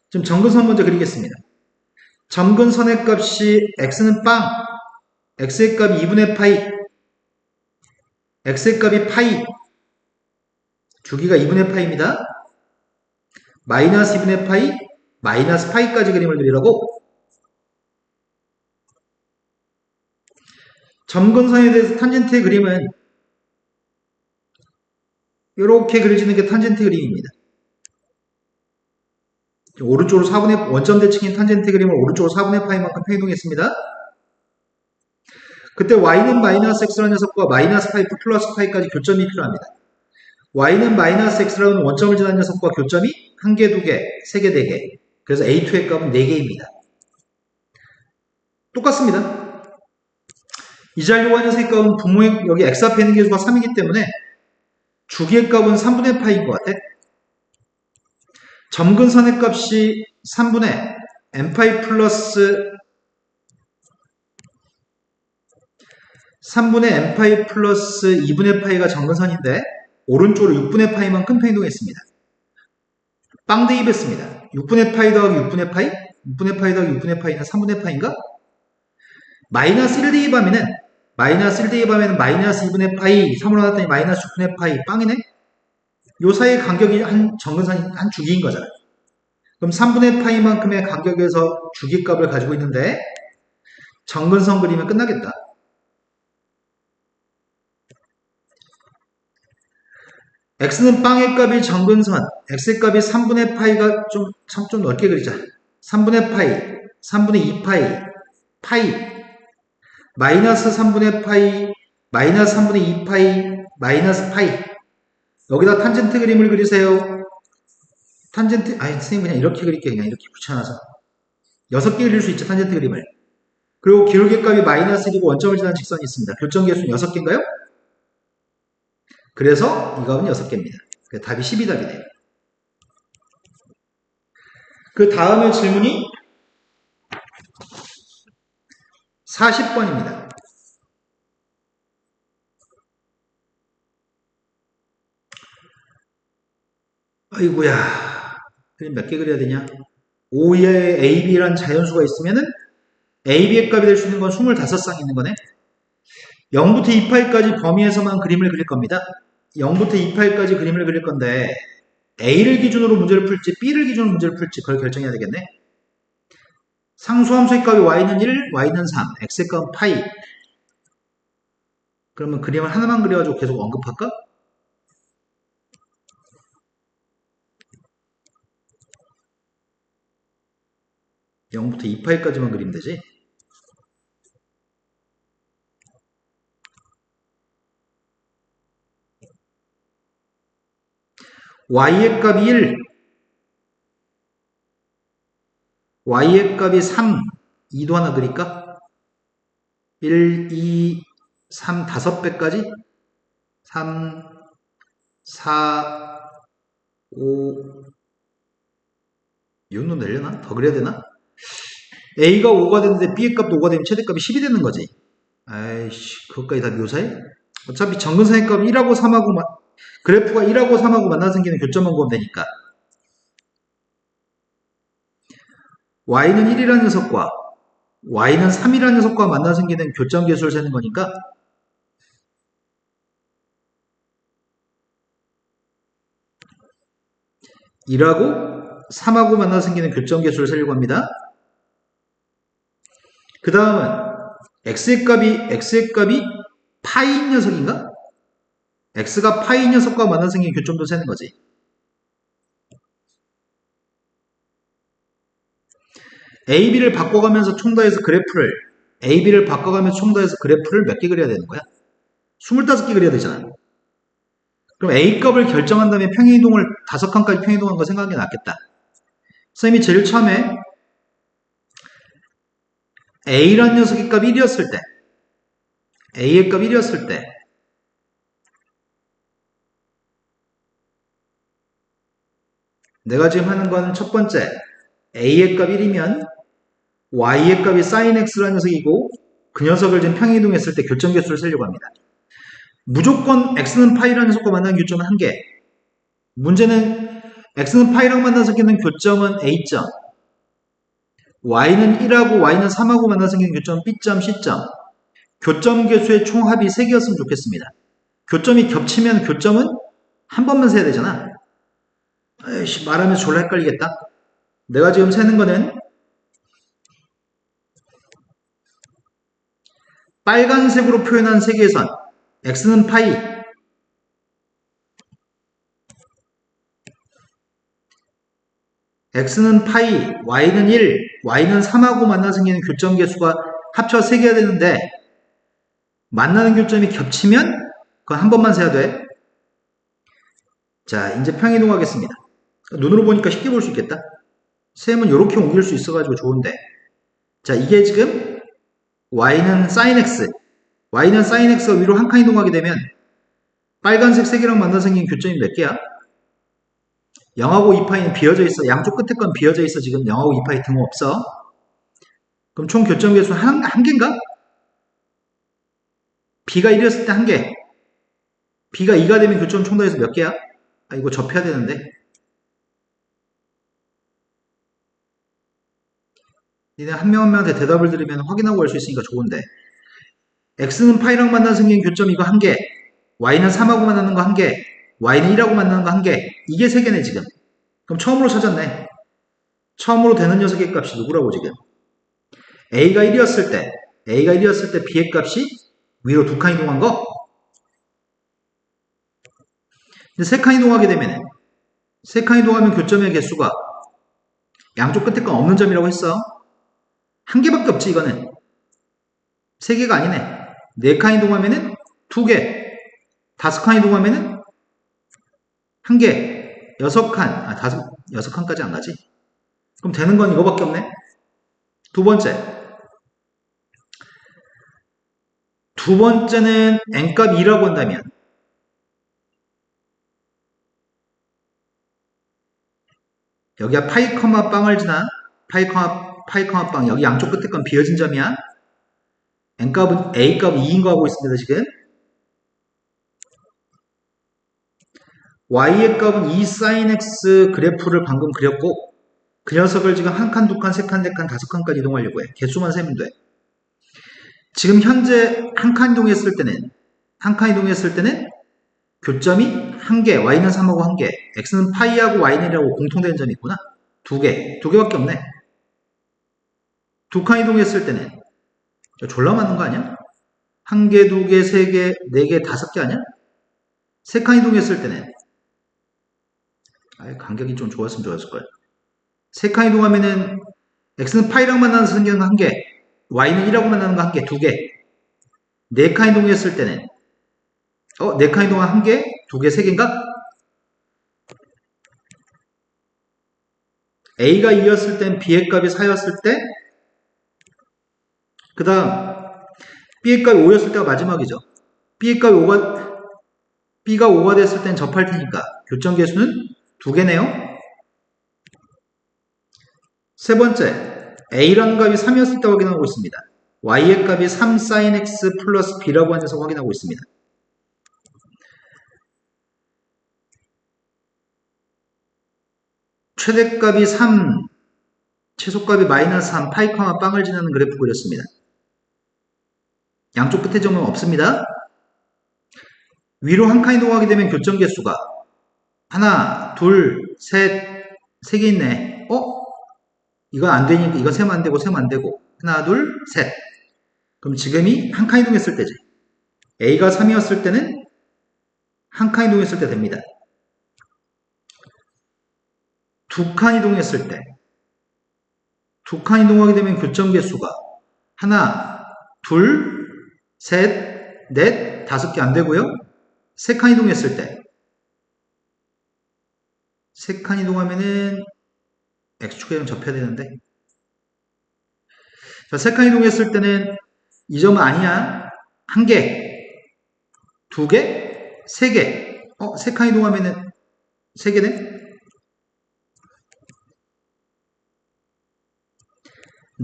좀 정근선 먼저 그리겠습니다. 정근선의 값이 x는 빵, x의 값이 2분의 파이, x의 값이 파이, 주기가 2분의 파이입니다. 마이너스 2분의 파이, 마이너스 파이까지 그림을 그리라고. 점근선에 대해서 탄젠트의 그림은 이렇게 그려지는 게 탄젠트 그림입니다. 오른쪽으로 4분의 원점 대칭인 탄젠트 그림을 오른쪽으로 4분의 파이만큼 행동했습니다. 그때 y는 마이너스 x라는 녀석과 마이너스 파이 플러스 파이까지 교점이 필요합니다. y는 마이너스 x라는 원점을 지난 녀석과 교점이 1개, 2개, 3개, 4개. 그래서 a2의 값은 4개입니다. 똑같습니다. 이 자리 요한 녀석의 값은 분모의 여기 x 앞에 있는 개수가 3이기 때문에 주기의 값은 3분의 파이인 것 같아. 점근선의 값이 3분의 n파이 플러스 3분의 n파이 플러스 2분의 파이가 정근선인데 오른쪽으로 6분의 파이만큼 행동했습니다. 빵 대입했습니다. 6분의 파이 더하기 6분의 파이? 6분의 파이 더하기 6분의 파이는 3분의 파이인가? 마이너스 1 대입하면은 마이너스 2분의 파이 3으로 나왔더니 마이너스 6분의 파이 빵이네? 요 사이의 간격이 한 정근선이 한 주기인 거잖아요. 그럼 3분의 파이만큼의 간격에서 주기값을 가지고 있는데 정근선 그리면 끝나겠다. x는 빵의 값이 정근선, x의 값이 3분의 파이가 좀 넓게 그리자. 3분의 파이, 3분의 2파이, 파이, 마이너스 3분의 파이, 마이너스 3분의 2파이, 마이너스 파이. 여기다 탄젠트 그림을 그리세요. 탄젠트, 아니, 선생님 그냥 이렇게 그릴게요. 그냥 이렇게 붙여놔서. 6개 그릴 수 있죠, 탄젠트 그림을. 그리고 기울기 값이 마이너스 1이고 원점을 지나는 직선이 있습니다. 교점 개수는 6개인가요? 그래서 이 값은 6개입니다. 답이 12답이네요. 그 다음에 질문이 40번입니다. 아이고야. 그림 몇 개 그려야 되냐? 5에 AB라는 자연수가 있으면은 AB의 값이 될 수 있는 건 25쌍 있는 거네. 0부터 2파이까지 범위에서만 그림을 그릴 겁니다. 0부터 2파이까지 그림을 그릴 건데 A를 기준으로 문제를 풀지 B를 기준으로 문제를 풀지 그걸 결정해야 되겠네. 상수함수의 값이 y는 1, y는 3, x의 값은 파이. 그러면 그림을 하나만 그려가지고 계속 언급할까? (0부터 2파이까지만 그리면 되지. y의 값이 1, y의 값이 3, 2도 하나 그릴까? 1, 2, 3, 5배까지? 3, 4, 5, 6도 내려나? 더 그려야 되나? A가 5가 됐는데 B의 값도 5가 되면 최대값이 10이 되는 거지. 아이씨, 그것까지 다 묘사해? 어차피 정근선의 값 1하고 3하고 그래프가 1하고 3하고 만나서 생기는 교점만 구하면 되니까. y는 1이라는 녀석과 y는 3이라는 녀석과 만나서 생기는 교점 계수를 세는 거니까 (1하고) (3하고) 만나서 생기는 교점 계수를 세려고 합니다. 그 다음은 x의 값이 파이인 녀석인가? x가 파이인 녀석과 만나서 생기는 교점도 세는 거지. AB를 바꿔가면서 총더해서 그래프를 몇 개 그려야 되는 거야? 25개 그려야 되잖아. 그럼 A값을 결정한 다음에 평행이동을 5칸까지 평행이동한 거 생각하는 게 낫겠다. 선생님이 제일 처음에 A라는 녀석의 값 1이었을 때 A의 값 1이었을 때 내가 지금 하는 거는 첫 번째, a의 값 1이면 y의 값이 sin x라는 녀석이고 그 녀석을 지금 평행이동했을 때 교점 개수를 세려고 합니다. 무조건 x는 파이라는 녀석과 만나는 교점은 1개. 문제는 x는 파이랑 만나서 생기는 교점은 a점, y는 1하고 y는 3하고 만나서 생기는 교점은 b점, c점. 교점 개수의 총합이 3개였으면 좋겠습니다. 교점이 겹치면 교점은 한 번만 세야 되잖아. 에이씨, 말하면서 졸라 헷갈리겠다. 내가 지금 세는 거는 빨간색으로 표현한 3개의 선. x는 파이, x는 파이, y는 1, y는 3하고 만나서 생기는 교점 개수가 합쳐 3개가 되는데 만나는 교점이 겹치면 그건 한 번만 세야 돼. 자, 이제 평행이동하겠습니다. 눈으로 보니까 쉽게 볼 수 있겠다. 셈은 이렇게 옮길 수 있어가지고 좋은데. 자, 이게 지금 y는 sin x, y는 sin x가 위로 한 칸 이동하게 되면 빨간색 3개랑 만나서 생긴 교점이 몇 개야? 0하고 2파이는 비어져 있어. 양쪽 끝에 건 비어져 있어. 지금 0하고 2파이 등 없어. 그럼 총 교점 개수 한 개인가? b가 1이었을 때 한 개. b가 2가 되면 교점 총 더해서 몇 개야? 아, 이거 접해야 되는데. 니네 한 명 한 명한테 대답을 들으면 확인하고 할 수 있으니까 좋은데. x는 파이랑 만나서 생긴 교점 이거 한 개. y는 3하고 만나는 거 한 개. y는 1하고 만나는 거 한 개. 이게 3개네 지금. 그럼 처음으로 찾았네. 처음으로 되는 녀석의 값이 누구라고 지금? a가 1이었을 때 b의 값이 위로 2칸 이동한 거? 근데 3칸 이동하게 되면 3칸 이동하면 교점의 개수가 양쪽 끝에 건 없는 점이라고 했어. 한 개밖에 없지 이거는. 3개가 아니네. 4칸 이동하면은 2개. 5칸 이동하면은 1개. 6칸. 6칸까지 안 가지. 그럼 되는 건 이거밖에 없네. 두 번째는 n값 2라고 한다면 여기가 파이 커마 빵을 지나 파이 커마 빵 여기 양쪽 끝에 건 비어진 점이야. n값은 a값 2인 거 하고 있습니다 지금. y의 값은 2 sin x 그래프를 방금 그렸고 그 녀석을 지금 한 칸, 두 칸, 세 칸, 네 칸, 5칸까지 이동하려고 해. 개수만 세면 돼. 지금 현재 한 칸 이동했을 때는 교점이 한 개, y는 3하고 한 개, x는 파이하고 y는 1하고 공통되는 점이 있구나. 두 개밖에 없네. 2칸 이동했을 때는 졸라 많은 거 아니야? 한 개, 2개, 3개, 4개, 5개 아니야? 3칸 이동했을 때는 간격이 좀 좋았으면 좋았을걸. 3칸 이동하면은 x는 파이랑 만나서 생기는 거 한 개, y는 1하고 만나는 거 한 개, 2개. 4칸 이동했을 때는 4칸 이동한 한 개, 2개, 3개인가? a가 2였을 땐 b의 값이 4였을 때, 그 다음 b의 값이 5였을 때가 마지막이죠. b가 5가 됐을 땐 접할 테니까 교점 개수는 2개네요. 세 번째, a라는 값이 3이었을 때 확인하고 있습니다. y의 값이 3 sin x 플러스 b라고 하는 녀석 확인하고 있습니다. 최대값이 3, 최소값이 마이너스 3, 파이 커마 빵을 지나는 그래프 그렸습니다. 양쪽 끝에 점은 없습니다. 위로 한 칸 이동하게 되면 교점 개수가 하나, 둘, 셋, 3개 있네. 이거 안 되니까 이거 세면 안 되고 하나, 둘, 셋. 그럼 지금이 한 칸 이동했을 때지. a가 3이었을 때는 한 칸 이동했을 때 됩니다. 2칸 이동했을 때 2칸 이동하게 되면 교점 개수가 하나, 둘, 셋, 넷, 5개 안 되고요. 3칸 이동했을 때 3칸 이동하면은 x축에 접해야 되는데 자, 3칸 이동했을 때는 이 점은 아니야. 한 개, 2개, 3개. 3칸 이동하면은 3개네?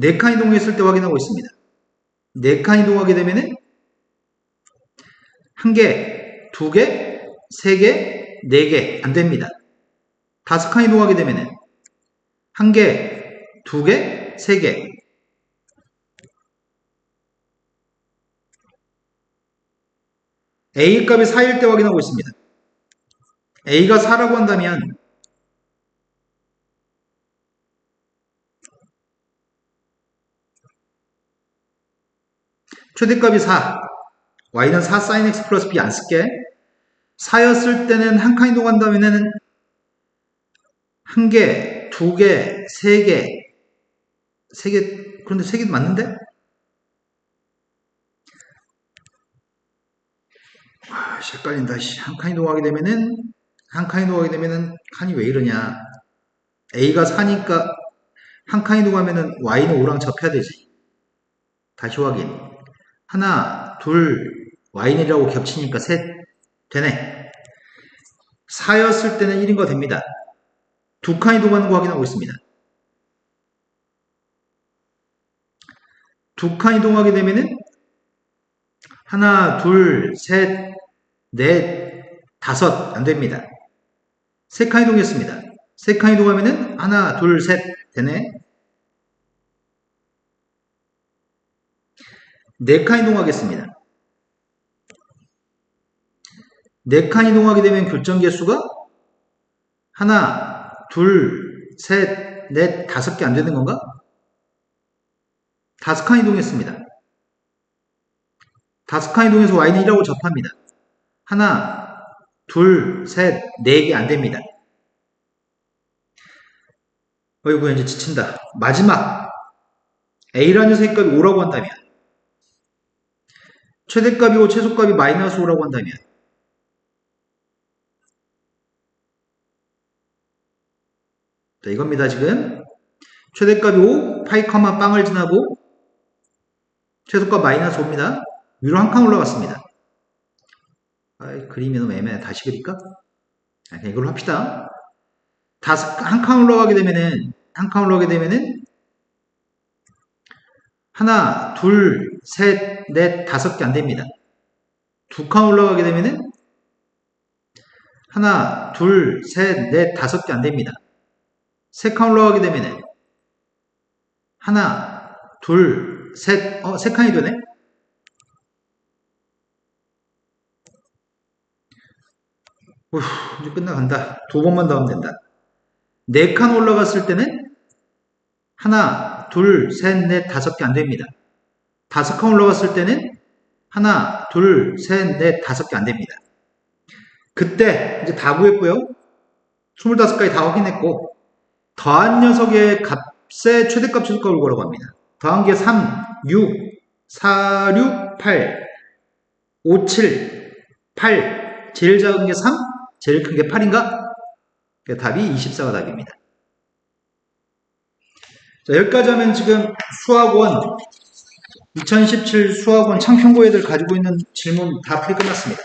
4칸 이동했을 때 확인하고 있습니다. 4칸 이동하게 되면은 1개, 2개, 3개, 4개 안 됩니다. 5칸 이동하게 되면은 1개, 2개, 3개. A 값이 4일 때 확인하고 있습니다. A가 4라고 한다면 최대값이 4, y는 4 sin x 플러스 b 안 쓸게. 4였을 때는 한 칸 이동한다면은 1개, 2개, 3개, 3개, 그런데 3개도 맞는데? 헷갈린다. 한 칸 이동하게 되면은 칸이 왜 이러냐. A가 4니까 한 칸 이동하면은 y는 5랑 접해야 되지. 다시 확인. 하나, 둘, y는이라고 겹치니까 셋 되네. 4였을 때는 1인 거 됩니다. 2칸 이동하는 거 확인하고 있습니다. 2칸 이동하게 되면은 하나, 둘, 셋, 넷, 5 안 됩니다. 3칸 이동했습니다. 3칸 이동하면은 하나, 둘, 셋 되네. 4칸 이동하겠습니다. 4칸 이동하게 되면 교점 개수가 하나, 둘, 셋, 넷, 5개 안 되는 건가? 5칸 이동했습니다. 5칸 이동해서 y는 1하고 접합니다. 하나, 둘, 셋, 4개 안 됩니다. 어이구, 이제 지친다. 마지막. A라는 녀석의 값이 5라고 한다면, 최대값이고 최소값이 마이너스 5라고 한다면, 자, 이겁니다, 지금. 최대값이 5, 파이 컴마 빵을 지나고, 최소값 마이너스 5입니다. 위로 한 칸 올라갔습니다. 그림이 너무 애매해. 다시 그릴까? 그냥 이걸로 합시다. 한 칸 올라가게 되면은, 하나, 둘, 셋, 넷, 5개 안 됩니다. 2칸 올라가게 되면은, 하나, 둘, 셋, 넷, 5개 안 됩니다. 3칸 올라가게 되면은, 하나, 둘, 셋, 3칸이 되네? 이제 끝나간다. 2번만 더 하면 된다. 4칸 올라갔을 때는, 하나, 둘, 셋, 넷, 5개 안 됩니다. 5칸 올라갔을 때는, 하나, 둘, 셋, 넷, 5개 안 됩니다. 그때 이제 다 구했고요. 25가지 다 확인했고, 더한 녀석의 값의 최대값, 최소값을 구하라고 합니다. 더한 게 3, 6, 4, 6, 8, 5, 7, 8. 제일 작은 게 3, 제일 큰 게 8인가? 답이 24가 답입니다. 자, 여기까지 하면 지금 수학원 2017 수학원 창평고애들 가지고 있는 질문 다 풀이 끝났습니다.